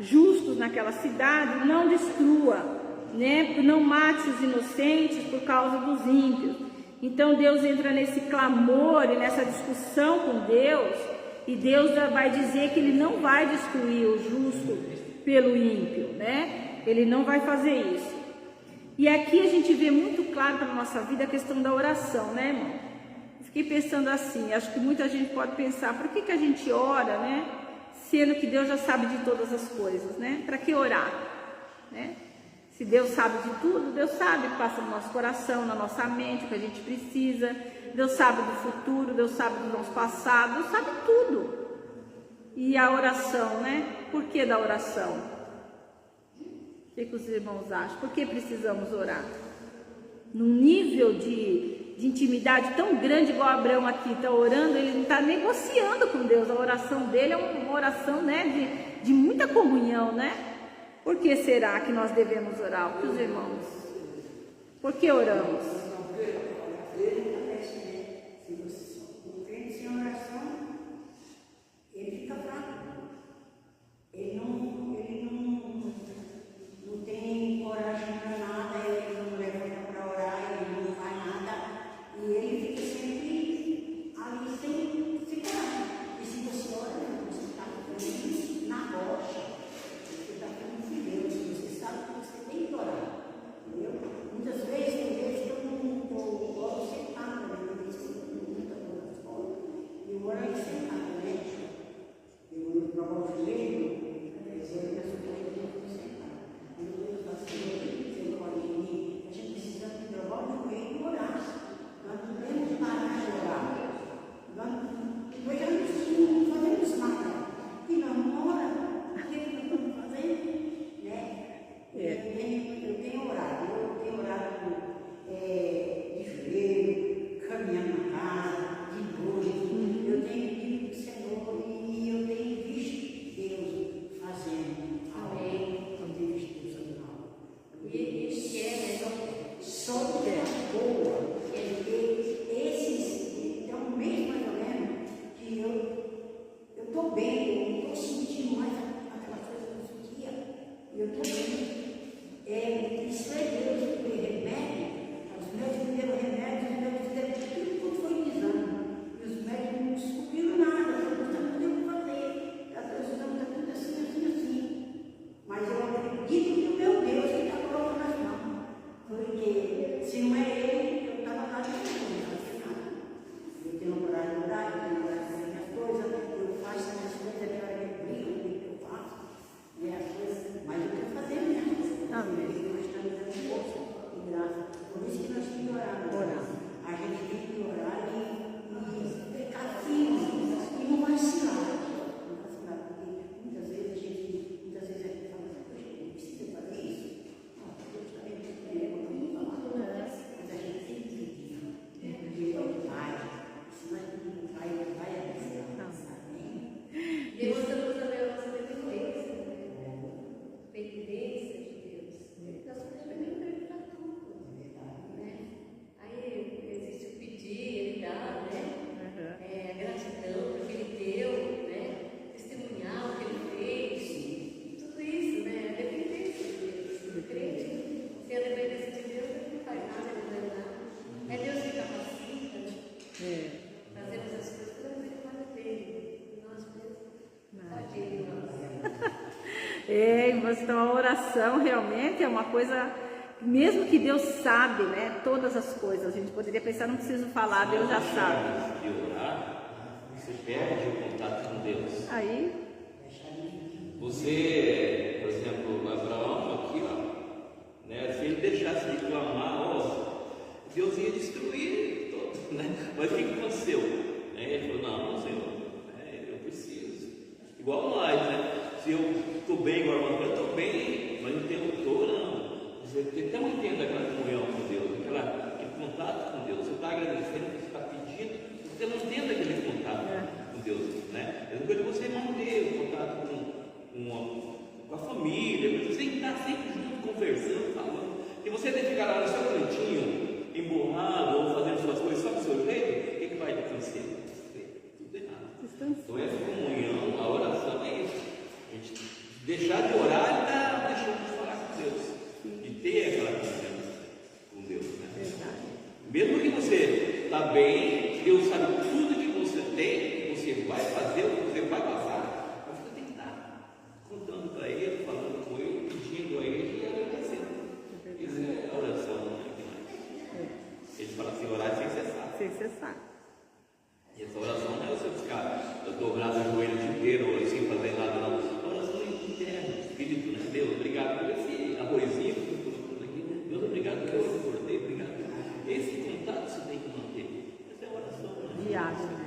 justos naquela cidade, não destrua, né? Não mate os inocentes por causa dos ímpios. Então Deus entra nesse clamor e nessa discussão com Deus, e Deus vai dizer que ele não vai destruir o justo pelo ímpio, né? Ele não vai fazer isso. E aqui a gente vê muito claro para a nossa vida a questão da oração, né, irmão? Fiquei pensando assim, acho que muita gente pode pensar, por que a gente ora, né? Sendo que Deus já sabe de todas as coisas, né? Para que orar, né? Se Deus sabe de tudo, Deus sabe o que passa no nosso coração, na nossa mente, o que a gente precisa. Deus sabe do futuro, Deus sabe do nosso passado, Deus sabe tudo. E a oração, né? Por que da oração? O que os irmãos acham? Por que precisamos orar? Num nível de intimidade tão grande igual Abraão aqui está orando, ele não está negociando com Deus. A oração dele é uma oração, né, de muita comunhão, né? Por que será que nós devemos orar, os irmãos? Por que oramos?
O crente sem oração, ele fica fraco. Ele não tem coragem para nada, ele não levanta para orar, ele não faz nada. E ele fica sempre ali sem coragem. E se você ora, você está falando na rocha, você está falando de Deus, você sabe que você tem que orar. Entendeu? Muitas vezes eu vejo todo mundo, eu oro sentado, né? Eu vejo todo mundo na escola, e eu oro sentado, né? Eu provo o joelho, eu penso que eu tenho que sentar. Quando Deus está assim, você ora em mim, a gente precisa provar o joelho e orar. Nós não podemos parar de orar. Nós já não fazemos nada. E não ora, o que nós estamos fazendo? Né? Eu tenho orado de joelho, caminhando na casa, de noite. Eu tenho pedido para o Senhor e eu tenho visto Deus fazendo algo. Eu tenho visto Deus fazendo algo. E esse só coisa boa. É um mês mais ou menos que eu estou bem, eu não estou sentindo mais aquela coisa que eu sentia. Eu estou bem. Isso é Deus que me remédio. Os médicos me deram remédio, os médicos fizeram tudo foi exame. E os médicos não descobriram nada, não sabem o que fazer. Os exames estão tudo assim. Mas eu acredito no meu Deus que está colocando as mãos. Porque se não é Ele, eu estava lá de novo, não fazia nada. Eu tenho coragem de orar, eu tenho coragem de fazer minhas coisas, eu faço as coisas, até a hora que eu brigo, o que eu faço, né, as coisas, mas eu tenho que fazer mesmo. Amém. Nós estamos dando força e graça. Por isso que nós temos que orar. A gente tem que orar e ficar firme e não vacilar. Não vacilar, porque muitas vezes a gente fala assim, poxa, não precisa fazer isso. Deus também não falar. Mas a gente tem que pedir. Porque ele vai. Se nós não vai, ele vai abençoar. Amém.
Demonstramos também a nossa dependência, dependência de Deus. Nós podemos perguntar tudo, né? Aí existe o pedir, ele dá, né? Gratidão pelo que ele deu, né? Testemunhar o que ele fez, tudo isso, né? A dependência de Deus. O crente, sem a dependência de Deus, ele não faz nada, ele não faz nada. É Deus que capacita, né? Fazemos as coisas pela misericórdia dele. Nós mesmos, tadinho de nós.
Então a oração realmente é uma coisa, mesmo que Deus sabe, né, todas as coisas, a gente poderia pensar, não preciso falar, Deus já sabe.
De orar, você perde o contato com Deus.
Aí,
você, por exemplo, Abraão aqui, ó, né, se ele deixasse de clamar, ó, Deus ia destruir todo, né? Mas o que aconteceu? Ele falou, não, Senhor, eu preciso. Igual nós, né? Se eu estou bem, igual eu estou bem, mas não estou orando. Você tem um entendo aquela comunhão com Deus, aquele contato com Deus. Você está agradecendo, você está pedindo, você não entende aquele contato com Deus, né? É coisa que você manter o contato com a família, você tem que estar sempre junto, conversando, falando. E você tem que ficar lá no seu cantinho, emburrado, ou fazendo suas coisas só do seu jeito, o que vai acontecer? Tudo errado. Então essa comunhão, a oração é isso. A gente deixar de orar e está deixando de falar com Deus. E ter aquela confiança com Deus, né?
verdade.
Mesmo que você está bem, Deus sabe tudo que você tem, que você vai fazer, o que você vai passar, mas você tem que estar contando para Ele, falando com Ele, pedindo a Ele e agradecendo. Isso é a oração, né? Ele fala assim, orar sem cessar.
Sem cessar.
E essa oração não é você ficar dobrado o joelho o dia inteiro ou sem fazer nada, não. A oração é interna, espírito, né? Deus, obrigado por esse arrozinho que eu estou colocando aqui. Deus, obrigado por eu acordei, obrigado. Esse contato você tem que manter. Essa é a oração, né?
Diário, né?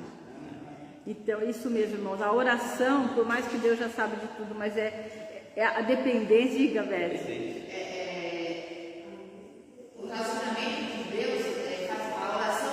Então, isso mesmo, irmãos. A oração, por mais que Deus já sabe de tudo, mas é a dependência, diga, velho.
O relacionamento com Deus, a oração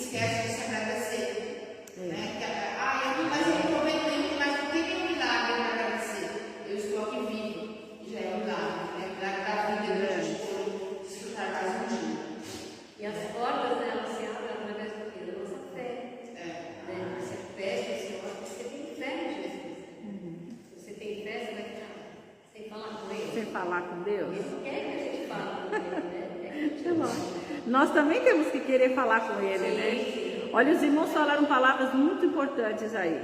esquece de se agradecer. Né? Mas eu não estou vendo nenhum, mas não tem nenhum milagre para agradecer. Eu estou aqui vivo, já é um milagre. É um milagre da vida que a gente pode desfrutar mais um dia.
E as portas dela se abrem através do que? Da nossa fé. Né? Você pede ao Senhor, você tem fé em Jesus. Se você tem fé, você vai ficar sem falar com Ele.
Sem falar com Deus?
Ele não quer que a gente fale com Ele, né?
Nós também temos que querer falar com Ele, né? Olha, os irmãos falaram palavras muito importantes aí.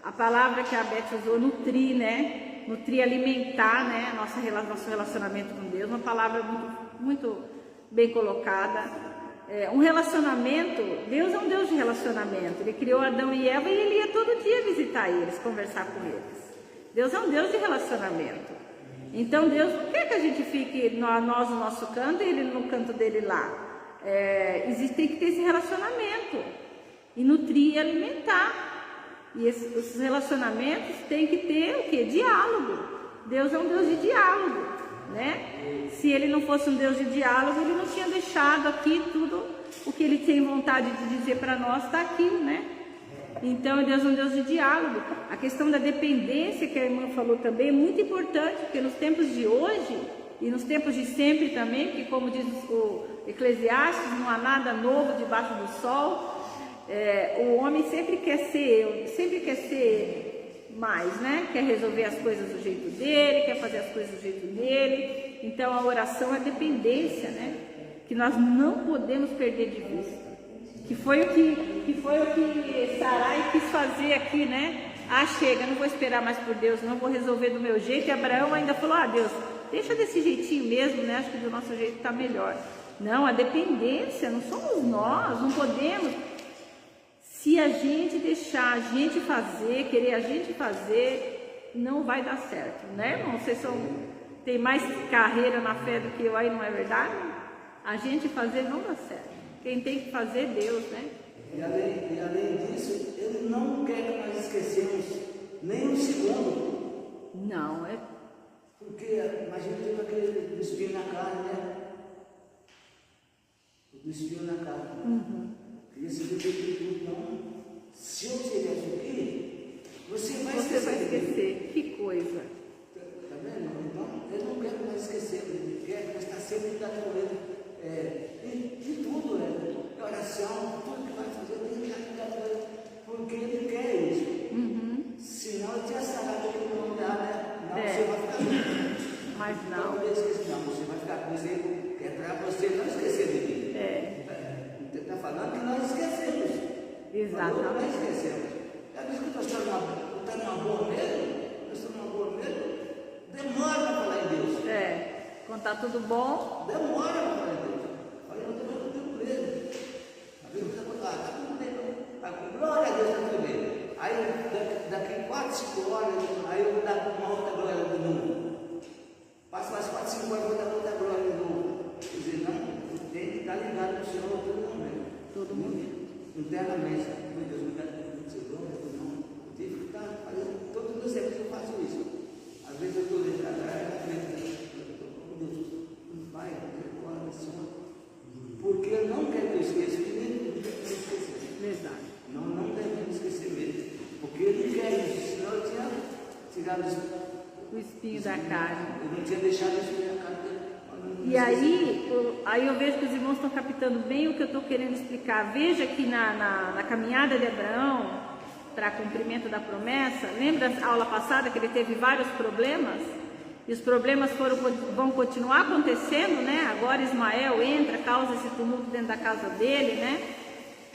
A palavra que a Beth usou, nutrir, né? Nutrir, alimentar, né? Nosso relacionamento com Deus. Uma palavra muito bem colocada. Um relacionamento, Deus é um Deus de relacionamento. Ele criou Adão e Eva e ele ia todo dia visitar eles, conversar com eles. Deus é um Deus de relacionamento. Então Deus não quer que a gente fique nós no nosso canto e ele no canto dele lá. Tem que ter esse relacionamento e nutrir e alimentar. E esses relacionamentos têm que ter o quê? Diálogo. Deus é um Deus de diálogo, né? Se ele não fosse um Deus de diálogo, ele não tinha deixado aqui tudo o que ele tem vontade de dizer para nós está aqui, né? Então Deus é um Deus de diálogo. A questão da dependência que a irmã falou também é muito importante, porque nos tempos de hoje e nos tempos de sempre também, que como diz o Eclesiastes, não há nada novo debaixo do sol. O homem sempre quer ser mais, né? Quer resolver as coisas do jeito dele, quer fazer as coisas do jeito dele. Então a oração é dependência, né? Que nós não podemos perder de vista. Que foi o que Sarai quis fazer aqui, né? Chega, não vou esperar mais por Deus, não vou resolver do meu jeito. E Abraão ainda falou, Deus, deixa desse jeitinho mesmo, né? Acho que do nosso jeito está melhor. Não, a dependência, não somos nós, não podemos. Se a gente deixar a gente fazer, querer a gente fazer, não vai dar certo, né, irmão? Vocês têm mais carreira na fé do que eu aí, não é verdade? A gente fazer não dá certo. Quem tem que fazer é Deus, né?
E além disso, Ele não quer que nós esquecemos nem um segundo.
Não,
Porque, imagina teve aquele do espinho na carne, né? Do espinho na carne. Queria saber tudo, então, se eu tivesse aqui, você vai esquecer.
Que coisa.
Tá vendo? Então, Ele não quer que nós esquecemos, Ele quer que nós está sempre com Ele. De tudo, né? De oração, tudo que vai fazer, tem que estar com Ele, porque Ele quer isso. Senão Ele tinha sagrado que não dá, né? Não, você vai ficar com
Mas não.
Não, você vai ficar com Ele, que é para você não esquecer de mim. Está falando que nós esquecemos.
Exatamente.
Nós esquecemos. É por isso que nós estamos numa boa mesmo, demora para falar em Deus.
Quando está tudo bom.
Demora para falar em Deus. Olha, eu estou tudo preso. A Bíblia está tudo bem. Glória a Deus, está tudo bem. Aí, daqui 4, 5 horas, aí eu vou dar uma outra glória de novo. Passa mais 4, 5 horas, eu vou dar outra glória de novo. Quer dizer, não, tem que estar ligado no Senhor todo momento. Todo momento. Internamente. Meu Deus, obrigado pelo Senhor, não. Eu tive que estar fazendo, todos os dias eu faço isso. Às vezes eu estou deixando na frente. Vai, agora, Senhor. Porque eu não quero que eu esqueça, e nem quero que eu esqueça.
Verdade.
Não devemos esquecer mesmo. Porque Ele quer isso, senão eu tinha tirado
O espinho da carne.
Eu não tinha deixado o espinho da carne dele.
E aí eu vejo que os irmãos estão captando bem o que eu estou querendo explicar. Veja que na caminhada de Abraão para cumprimento da promessa, lembra a aula passada que ele teve vários problemas? E os problemas vão continuar acontecendo, né? Agora Ismael entra, causa esse tumulto dentro da casa dele, né?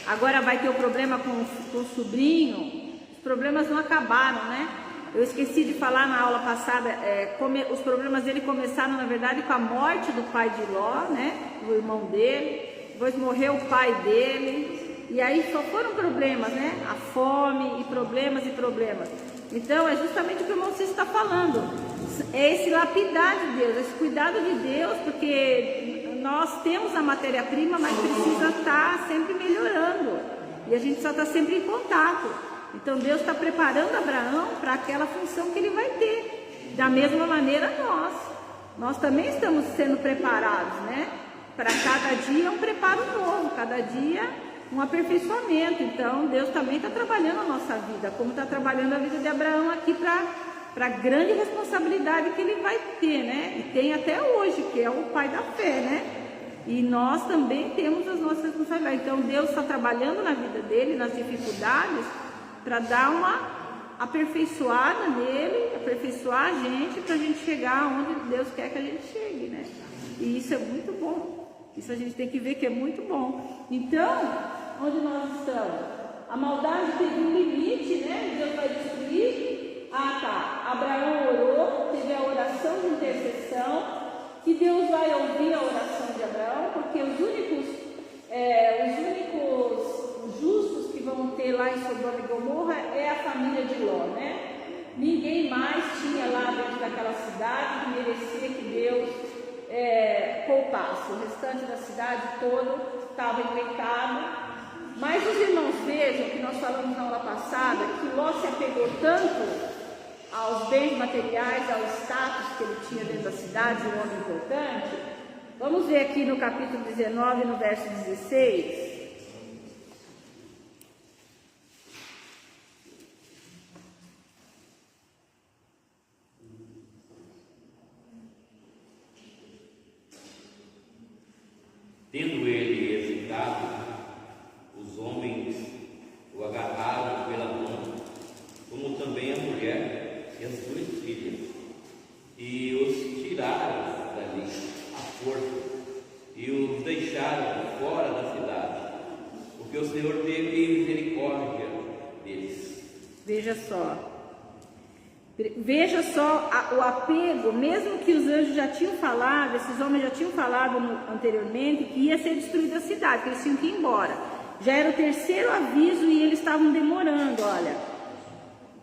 Agora vai ter o problema com o sobrinho. Os problemas não acabaram, né? Eu esqueci de falar na aula passada, os problemas dele começaram, na verdade, com a morte do pai de Ló, né? O irmão dele. Depois morreu o pai dele. E aí só foram problemas, né? A fome e problemas. Então, é justamente o que o irmão Cícero está falando. É esse lapidar de Deus, esse cuidado de Deus, porque nós temos a matéria-prima, mas precisa estar sempre melhorando. E a gente só está sempre em contato. Então Deus está preparando Abraão para aquela função que ele vai ter. Da mesma maneira nós também estamos sendo preparados, né? Para cada dia um preparo novo, cada dia um aperfeiçoamento. Então Deus também está trabalhando a nossa vida, como está trabalhando a vida de Abraão aqui para a grande responsabilidade que ele vai ter, né? E tem até hoje, que é o pai da fé, né? E nós também temos as nossas responsabilidades. Então Deus está trabalhando na vida dele, nas dificuldades, para dar uma aperfeiçoada nele, aperfeiçoar a gente, para a gente chegar onde Deus quer que a gente chegue, né? E isso é muito bom. Isso a gente tem que ver que é muito bom. Então, onde nós estamos? A maldade teve um limite, né? Deus vai destruir. Ah, tá. Abraão orou, teve a oração de intercessão, que Deus vai ouvir a oração de Abraão, porque os únicos justos que vão ter lá em Sodoma e Gomorra é a família de Ló, né? Ninguém mais tinha lá dentro daquela cidade que merecia que Deus poupasse. O restante da cidade toda estava em pecado. Mas os irmãos vejam que nós falamos na aula passada que Ló se apegou tanto aos bens materiais, ao status que ele tinha dentro da cidade, um homem importante. Vamos ver aqui no capítulo 19, no verso 16.
Tendo ele hesitado, os homens o agarraram pela mão, como também a mulher e as duas filhas, e os tiraram dali à força, e os deixaram fora da cidade, porque o Senhor teve misericórdia deles.
Veja só o apego, mesmo que os anjos já tinham falado, esses homens já tinham falado anteriormente que ia ser destruída a cidade, que eles tinham que ir embora. Já era o terceiro aviso e eles estavam demorando, olha.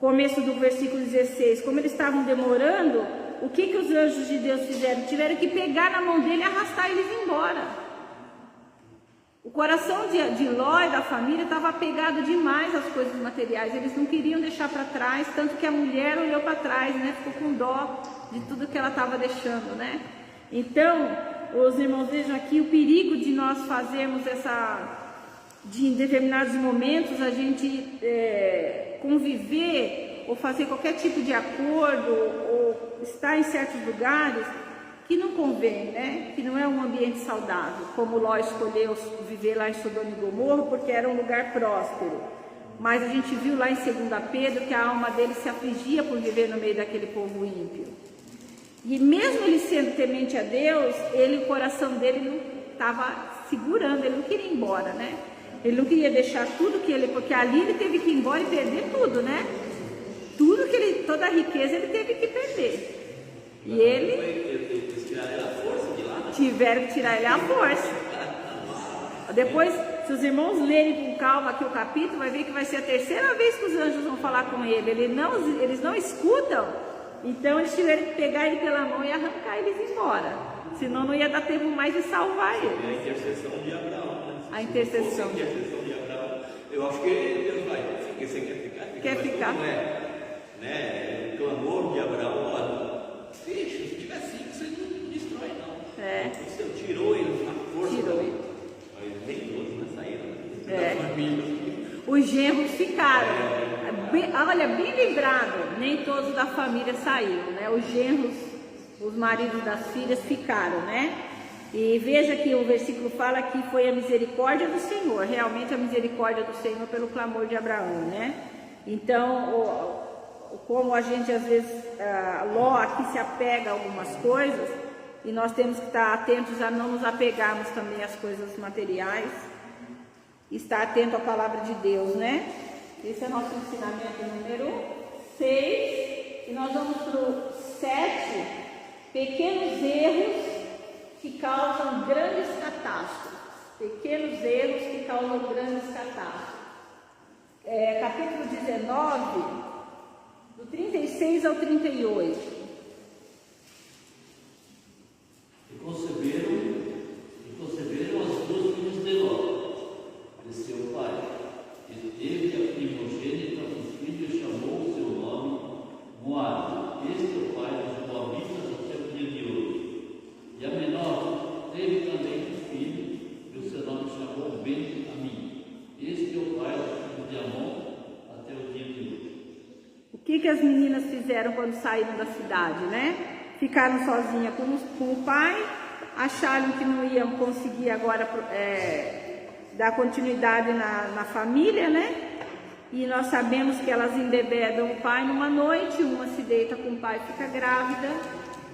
Começo do versículo 16, como eles estavam demorando, o que os anjos de Deus fizeram? Tiveram que pegar na mão dele e arrastar eles embora. O coração de Ló e da família estava apegado demais às coisas materiais, eles não queriam deixar para trás, tanto que a mulher olhou para trás, né? Ficou com dó de tudo que ela estava deixando, né? Então, os irmãos vejam aqui o perigo de nós fazermos em determinados momentos a gente conviver ou fazer qualquer tipo de acordo ou estar em certos lugares que não convém, né? Que não é um ambiente saudável, como Ló escolheu viver lá em Sodoma e Gomorra porque era um lugar próspero. Mas a gente viu lá em 2 Pedro que a alma dele se afligia por viver no meio daquele povo ímpio. E mesmo ele sendo temente a Deus, o coração dele não estava segurando, ele não queria ir embora, né? Ele não queria deixar tudo porque ali ele teve que ir embora e perder tudo, né? Toda a riqueza ele teve que perder. E tiveram que tirar ele à força. Depois, se os irmãos lerem com calma aqui o capítulo, vai ver que vai ser a terceira vez que os anjos vão falar com ele. Eles não escutam, então eles tiveram que pegar ele pela mão e arrancar eles embora. Senão não ia dar tempo mais de salvar ele.
É a intercessão de Abraão, né?
A intercessão.
A intercessão de Abraão. Eu acho que Deus vai. Você quer ficar?
Quer ficar?
Não é, né? O clamor de Abraão, olha, deixa, se tiver 5, você não destrói, não. Você tirou ele na força.
Tirou ele.
Mas nem todos, né? Saíram.
É.
Da família.
Os genros ficaram. Olha, bem lembrado, nem todos da família saíram, né? Os genros, os maridos das filhas ficaram, né? E veja que o versículo fala que foi a misericórdia do Senhor, realmente a misericórdia do Senhor pelo clamor de Abraão, né? Então, como a gente às vezes, Ló aqui se apega a algumas coisas, e nós temos que estar atentos a não nos apegarmos também às coisas materiais, estar atento à palavra de Deus, né? Esse é nosso ensinamento número 6, e nós vamos para o 7, pequenos erros que causam grandes catástrofes. Pequenos erros que causam grandes catástrofes. Capítulo 19, do 36 ao 38.
E conceberam as duas filhas de Ló, de seu pai. E teve a primogênita dos filhos e chamou o seu nome Moabe. Este é o pai dos moabitas até o dia de hoje. E a menor teve também um filho, e o seu nome chamou Ben-Ammi.
que as meninas fizeram quando saíram da cidade, né? Ficaram sozinhas com o pai, acharam que não iam conseguir agora dar continuidade na família, né? E nós sabemos que elas embebedam o pai numa noite, uma se deita com o pai e fica grávida,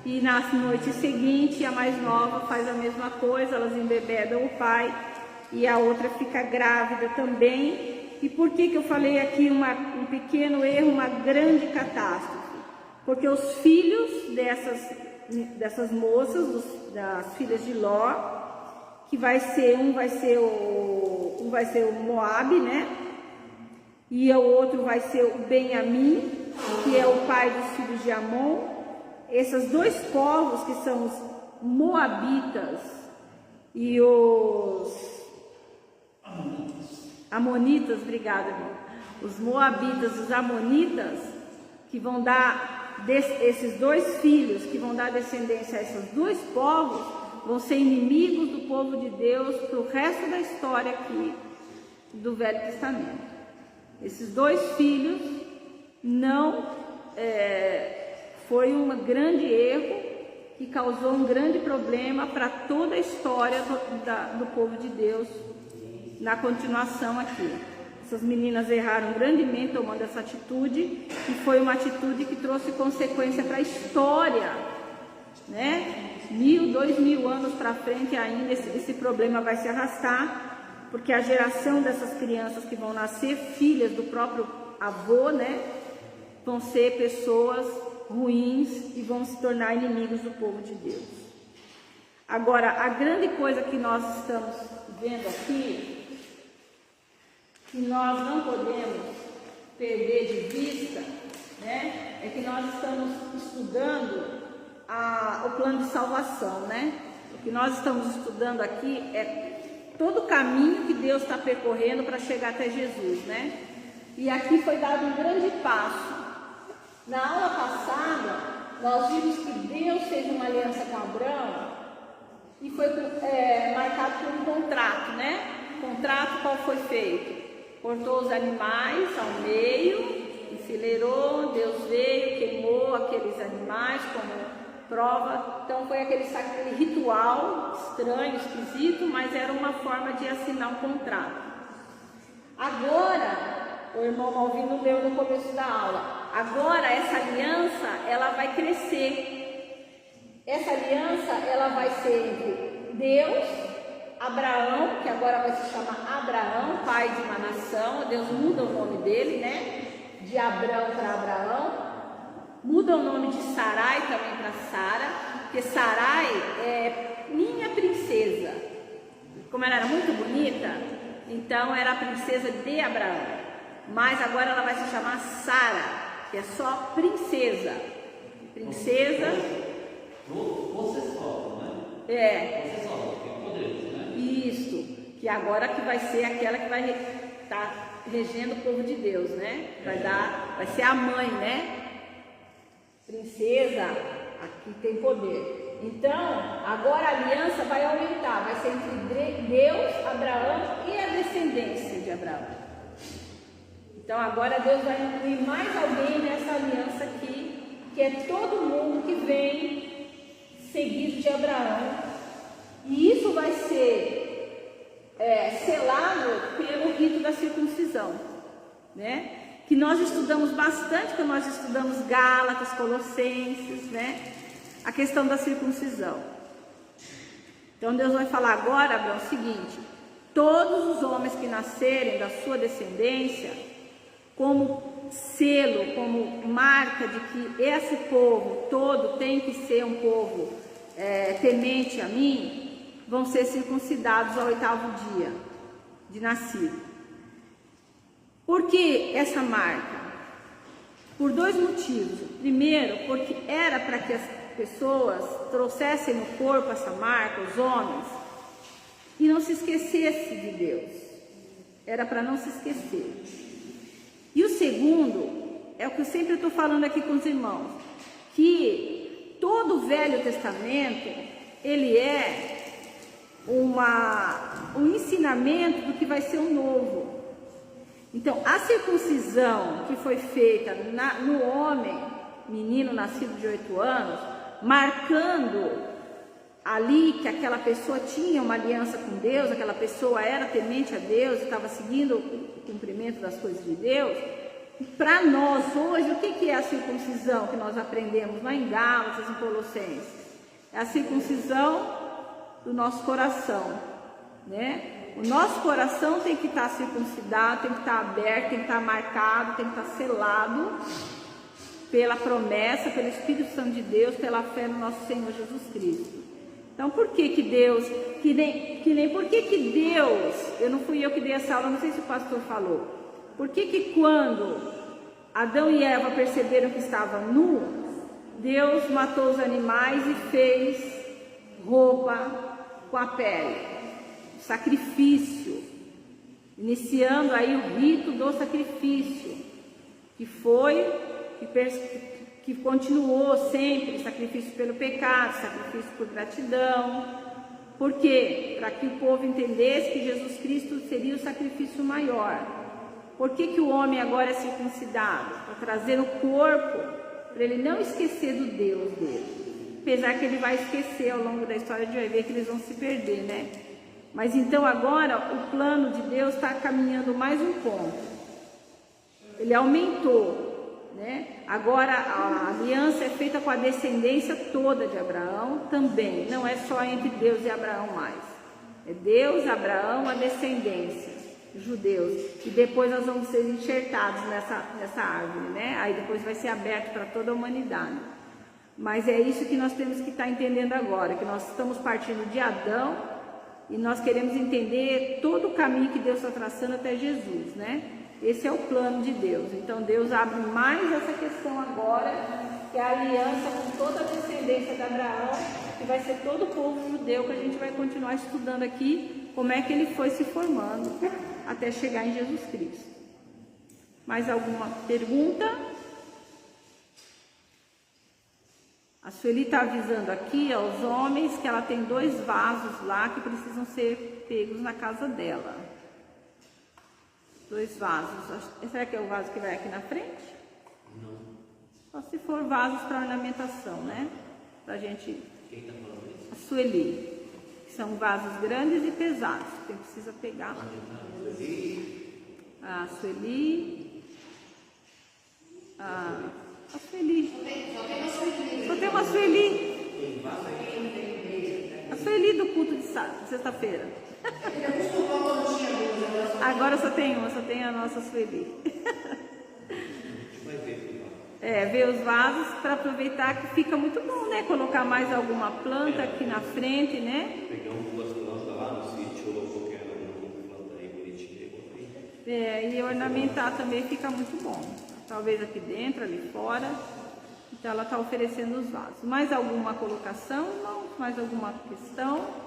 e na noite seguinte a mais nova faz a mesma coisa, elas embebedam o pai e a outra fica grávida também. E por que eu falei aqui um pequeno erro, uma grande catástrofe? Porque os filhos dessas moças, das filhas de Ló, que vai ser o Moabe, né? E o outro vai ser o Benjamim, que é o pai dos filhos de Amon. Esses dois povos, que são os Moabitas e os Amonitas, obrigada, irmão. Os Moabitas e os Amonitas, que vão dar, esses dois filhos, que vão dar descendência a esses dois povos, vão ser inimigos do povo de Deus para o resto da história aqui do Velho Testamento. Esses dois filhos foi um grande erro que causou um grande problema para toda a história do povo de Deus na continuação aqui. Essas meninas erraram grandemente tomando essa atitude, e foi uma atitude que trouxe consequência para a história, né? 1000, 2000 anos para frente ainda esse problema vai se arrastar, porque a geração dessas crianças que vão nascer, filhas do próprio avô, né, vão ser pessoas ruins e vão se tornar inimigos do povo de Deus. Agora, a grande coisa que nós estamos vendo aqui, que nós não podemos perder de vista, né, é que nós estamos estudando o plano de salvação, né? O que nós estamos estudando aqui é todo o caminho que Deus está percorrendo para chegar até Jesus, né? E aqui foi dado um grande passo. Na aula passada, nós vimos que Deus fez uma aliança com Abraão e foi marcado por um contrato, né? Contrato qual foi feito? Cortou os animais ao meio, enfileirou, Deus veio, queimou aqueles animais como prova. Então foi aquele ritual estranho, esquisito, mas era uma forma de assinar um contrato. Agora, o irmão Malvino leu no começo da aula, agora essa aliança, ela vai crescer. Essa aliança, ela vai ser entre Deus, Abraão, que agora vai se chamar Abraão, pai de uma nação. Deus muda o nome dele, né? De Abrão para Abraão. Muda o nome de Sarai também para Sara, porque Sarai é minha princesa. Como ela era muito bonita, então era a princesa de Abraão. Mas agora ela vai se chamar Sara, que é só princesa. Princesa.
Você só, né? Você só, tem poderes, né?
Isso, que agora que vai ser aquela que vai estar regendo o povo de Deus, né? Vai ser a mãe, né? Princesa, aqui tem poder. Então, agora a aliança vai aumentar, vai ser entre Deus, Abraão e a descendência de Abraão. Então agora Deus vai incluir mais alguém nessa aliança aqui, que é todo mundo que vem seguido de Abraão. E isso vai ser selado pelo rito da circuncisão, né? Que nós estudamos bastante, quando nós estudamos Gálatas, Colossenses, né? A questão da circuncisão. Então Deus vai falar agora, Abraão, o seguinte: todos os homens que nascerem da sua descendência, como selo, como marca de que esse povo todo tem que ser um povo temente a mim, vão ser circuncidados ao 8º dia de nascido. Por que essa marca? Por dois motivos. Primeiro, porque era para que as pessoas trouxessem no corpo essa marca, os homens, e não se esquecesse de Deus. Era para não se esquecer. E o segundo, é o que eu sempre estou falando aqui com os irmãos, que todo o Velho Testamento, ele é um ensinamento do que vai ser o novo. Então, a circuncisão que foi feita no homem, menino nascido de 8 anos, marcando ali que aquela pessoa tinha uma aliança com Deus, aquela pessoa era temente a Deus, estava seguindo o cumprimento das coisas de Deus. Para nós hoje, o que é a circuncisão que nós aprendemos lá em Gálatas, em Colossenses? É a circuncisão do nosso coração, né? O nosso coração tem que estar circuncidado, tem que estar aberto, tem que estar marcado, tem que estar selado pela promessa, pelo Espírito Santo de Deus, pela fé no nosso Senhor Jesus Cristo. Então, por que Deus, por que Deus, não fui eu que dei essa aula, não sei se o pastor falou, por que quando Adão e Eva perceberam que estava nu, Deus matou os animais e fez roupa com a pele, sacrifício, iniciando aí o rito do sacrifício, que continuou sempre, sacrifício pelo pecado, sacrifício por gratidão. Por quê? Para que o povo entendesse que Jesus Cristo seria o sacrifício maior. Por que o homem agora é circuncidado? Para trazer o corpo, para ele não esquecer do Deus dele. Apesar que ele vai esquecer ao longo da história, de vai ver que eles vão se perder, né? Mas então agora o plano de Deus está caminhando mais um ponto. Ele aumentou, né? Agora a aliança é feita com a descendência toda de Abraão também. Não é só entre Deus e Abraão mais. É Deus, Abraão, a descendência, judeus. E depois nós vamos ser enxertados nessa árvore, né? Aí depois vai ser aberto para toda a humanidade. Mas é isso que nós temos que estar entendendo agora, que nós estamos partindo de Adão e nós queremos entender todo o caminho que Deus está traçando até Jesus, né? Esse é o plano de Deus. Então Deus abre mais essa questão agora, que é a aliança com toda a descendência de Abraão, que vai ser todo o povo judeu, que a gente vai continuar estudando aqui, como é que ele foi se formando até chegar em Jesus Cristo. Mais alguma pergunta? A Sueli está avisando aqui aos homens que ela tem 2 vasos lá que precisam ser pegos na casa dela. 2 vasos. Será que é o vaso que vai aqui na frente?
Não.
Só se for vasos para ornamentação, né? Pra gente...
Quem está falando isso?
A Sueli. São vasos grandes e pesados. Quem precisa pegar. A Sueli. A Sueli. Só tem uma Sueli. A Sueli do culto de sexta-feira. Agora só tem uma, só tem a nossa Sueli. Ver os vasos para aproveitar que fica muito bom, né? Colocar mais alguma planta aqui na frente, né?
Pegamos 2 plantas lá no sítio, ou qualquer planta aí bonitinha.
E ornamentar também fica muito bom. Talvez aqui dentro, ali fora. Então ela está oferecendo os vasos. Mais alguma colocação, irmãos? Mais alguma questão?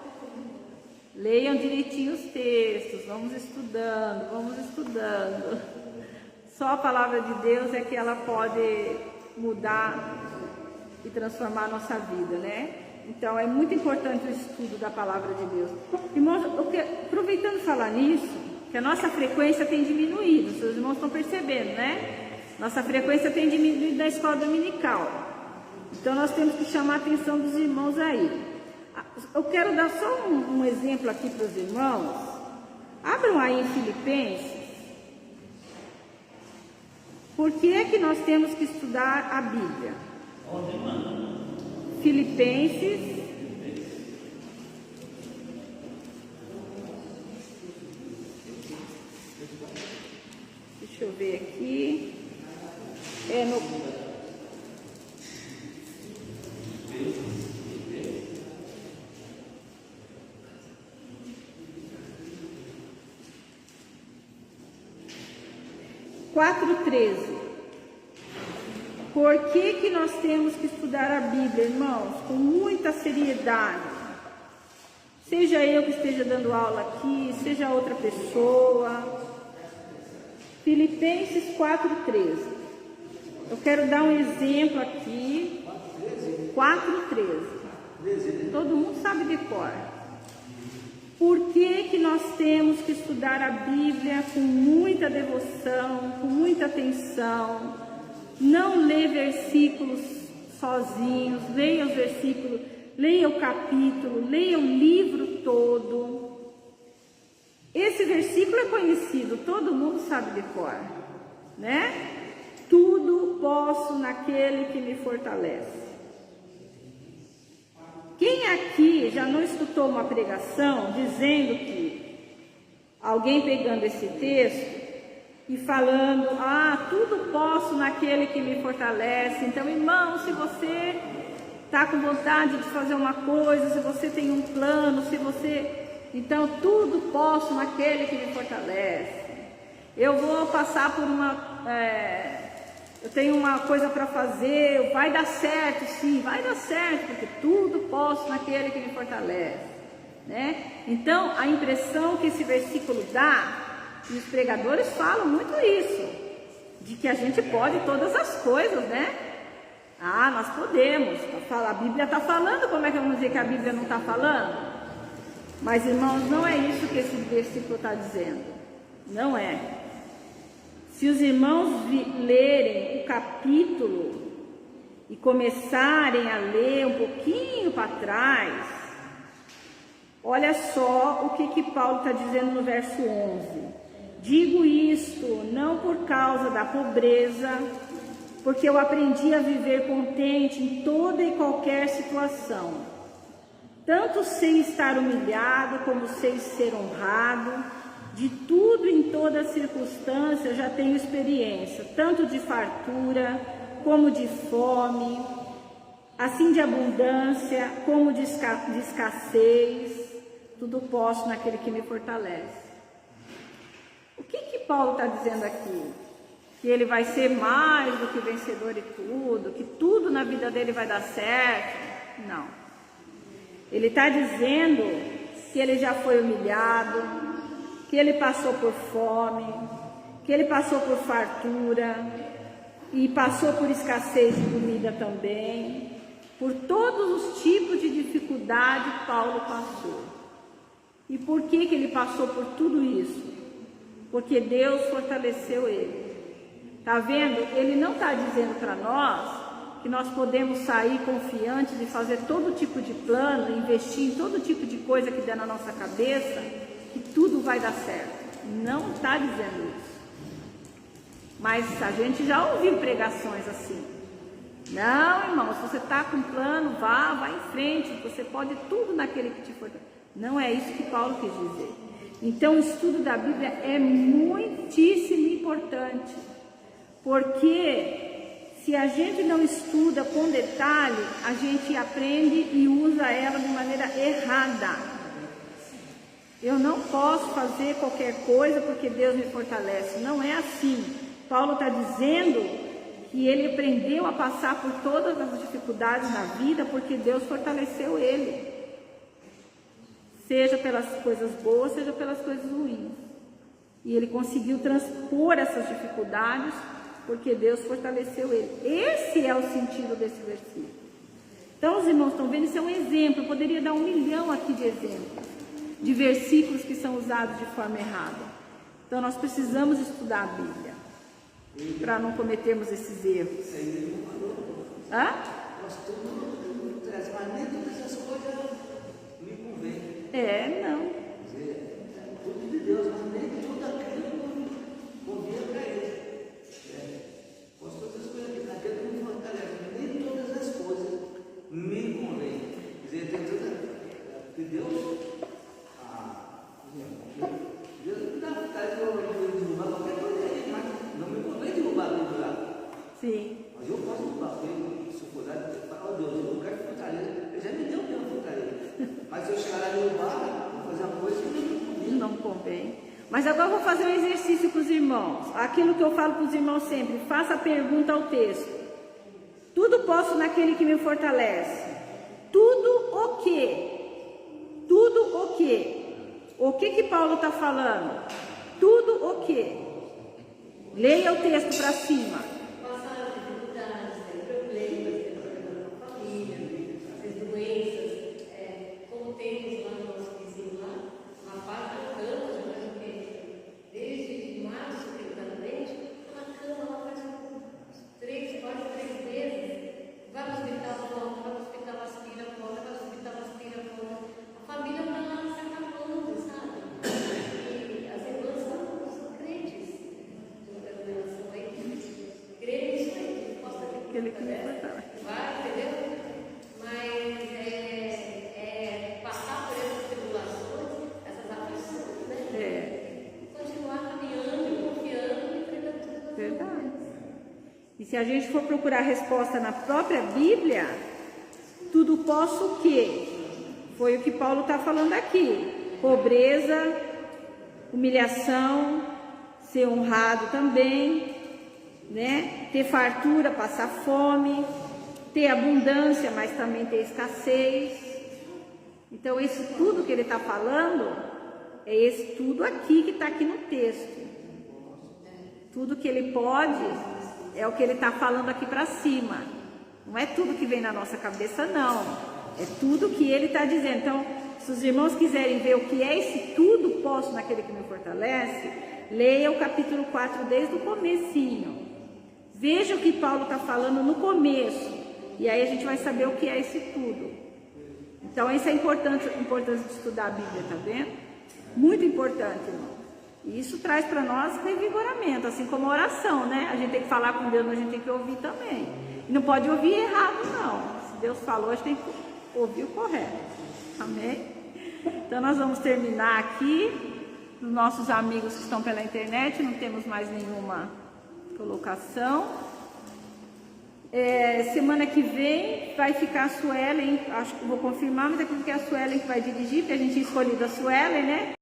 Leiam direitinho os textos, vamos estudando. Só a palavra de Deus é que ela pode mudar e transformar a nossa vida, né? Então é muito importante o estudo da palavra de Deus. Irmãos, aproveitando falar nisso, que a nossa frequência tem diminuído, os seus irmãos estão percebendo, né? Nossa frequência tem diminuído na escola dominical. Então nós temos que chamar a atenção dos irmãos aí. Eu quero dar só um exemplo aqui para os irmãos. Abram aí em Filipenses. Por que é que nós temos que estudar a Bíblia? Filipenses. Deixa eu ver aqui. É no... Por que nós temos que estudar a Bíblia, irmãos? Com muita seriedade. Seja eu que esteja dando aula aqui, seja outra pessoa. Filipenses 4:13. Eu quero dar um exemplo aqui. 4:13. Todo mundo sabe de cor. Por que nós temos que estudar a Bíblia com muita devoção, com muita atenção? Não ler versículos sozinhos, leia os versículos, leia o capítulo, leia o livro todo. Esse versículo é conhecido, todo mundo sabe de cor, né? Tudo posso naquele que me fortalece. Quem aqui já não escutou uma pregação dizendo que alguém pegando esse texto e falando, tudo posso naquele que me fortalece. Então, irmão, se você está com vontade de fazer uma coisa, se você tem um plano, então tudo posso naquele que me fortalece. Eu vou passar por eu tenho uma coisa para fazer, vai dar certo, sim, vai dar certo, porque tudo posso naquele que me fortalece, né? Então, a impressão que esse versículo dá, e os pregadores falam muito isso, de que a gente pode todas as coisas, né? Nós podemos, a Bíblia está falando, como é que vamos dizer que a Bíblia não está falando? Mas, irmãos, não é isso que esse versículo está dizendo, não é. Se os irmãos lerem o capítulo e começarem a ler um pouquinho para trás, olha só o que Paulo está dizendo no verso 11. Digo isto não por causa da pobreza, porque eu aprendi a viver contente em toda e qualquer situação. Tanto sei estar humilhado como sei ser honrado. De tudo em toda circunstância já tenho experiência, tanto de fartura como de fome, assim de abundância como de escassez, tudo posso naquele que me fortalece. O que Paulo está dizendo aqui? Que ele vai ser mais do que vencedor de tudo, que tudo na vida dele vai dar certo? Não. Ele está dizendo que ele já foi humilhado, que ele passou por fome, que ele passou por fartura e passou por escassez de comida também. Por todos os tipos de dificuldade Paulo passou. E por que ele passou por tudo isso? Porque Deus fortaleceu ele. Tá vendo? Ele não está dizendo para nós que nós podemos sair confiantes de fazer todo tipo de plano, investir em todo tipo de coisa que der na nossa cabeça, que tudo vai dar certo. Não está dizendo isso. Mas a gente já ouviu pregações assim. Não, irmão, se você está com plano, vá em frente, você pode tudo naquele que te fortalece. Não é isso que Paulo quis dizer. Então o estudo da Bíblia é muitíssimo importante, porque se a gente não estuda com detalhe, a gente aprende e usa ela de maneira errada. Eu não posso fazer qualquer coisa porque Deus me fortalece. Não é assim. Paulo está dizendo que ele aprendeu a passar por todas as dificuldades na vida porque Deus fortaleceu ele. Seja pelas coisas boas, seja pelas coisas ruins. E ele conseguiu transpor essas dificuldades porque Deus fortaleceu ele. Esse é o sentido desse versículo. Então, os irmãos estão vendo, isso é um exemplo. Eu poderia dar 1 milhão aqui de exemplos, de versículos que são usados de forma errada. Então nós precisamos estudar a Bíblia para não cometermos esses erros.
Mas nem todas essas coisas me convêm.
Não.
Tudo de Deus, mas nem tudo aquilo convém para ele. Posso todas as coisas naquele que me fortalece, mas nem todas as coisas me convêm. Quer dizer, tem tudo que Deus. Deus me dá vontade de eu derrubar qualquer coisa aí, mas não me convém derrubar tudo lá.
Sim.
Mas eu posso derrubar, se eu for lá e falar, Deus, eu não quero fortaleza. Ele já me deu mesmo fortaleza. Mas se eu chegar lá e derrubar, vou fazer uma coisa que
não convém. Mas agora eu vou fazer um exercício com os irmãos. Aquilo que eu falo para os irmãos sempre, faça a pergunta ao texto. Tudo posso naquele que me fortalece. Tudo o quê? Tudo o quê? O que Paulo está falando? Tudo o quê? Leia o texto para cima.
Passar dificuldades, problemas, na família, as doenças, como temos lá no nosso vizinho lá, Vai, entendeu? Mas passar por essas tribulações, essas aflições, né? Continuar caminhando, confiando e enfrentando tudo.
Verdade. E se a gente for procurar resposta na própria Bíblia, tudo posso o quê? Foi o que Paulo está falando aqui. Pobreza, humilhação, ser honrado também, né? Ter fartura, passar fome, ter abundância, mas também ter escassez. Então, esse tudo que ele está falando, é esse tudo aqui que está aqui no texto. Tudo que ele pode, é o que ele está falando aqui para cima. Não é tudo que vem na nossa cabeça, não. É tudo que ele está dizendo. Então, se os irmãos quiserem ver o que é esse tudo posso naquele que me fortalece, leia o capítulo 4 desde o comecinho. Veja o que Paulo está falando no começo. E aí a gente vai saber o que é esse tudo. Então, isso é importante de estudar a Bíblia, tá vendo? Muito importante, irmão. E isso traz para nós revigoramento, assim como a oração, né? A gente tem que falar com Deus, mas a gente tem que ouvir também. E não pode ouvir errado, não. Se Deus falou, a gente tem que ouvir o correto. Amém? Então, nós vamos terminar aqui. Os nossos amigos que estão pela internet, não temos mais nenhuma colocação. Semana que vem vai ficar a Suelen, acho que vou confirmar, mas acredito que é a Suelen que vai dirigir, porque a gente tinha escolhido a Suelen, né?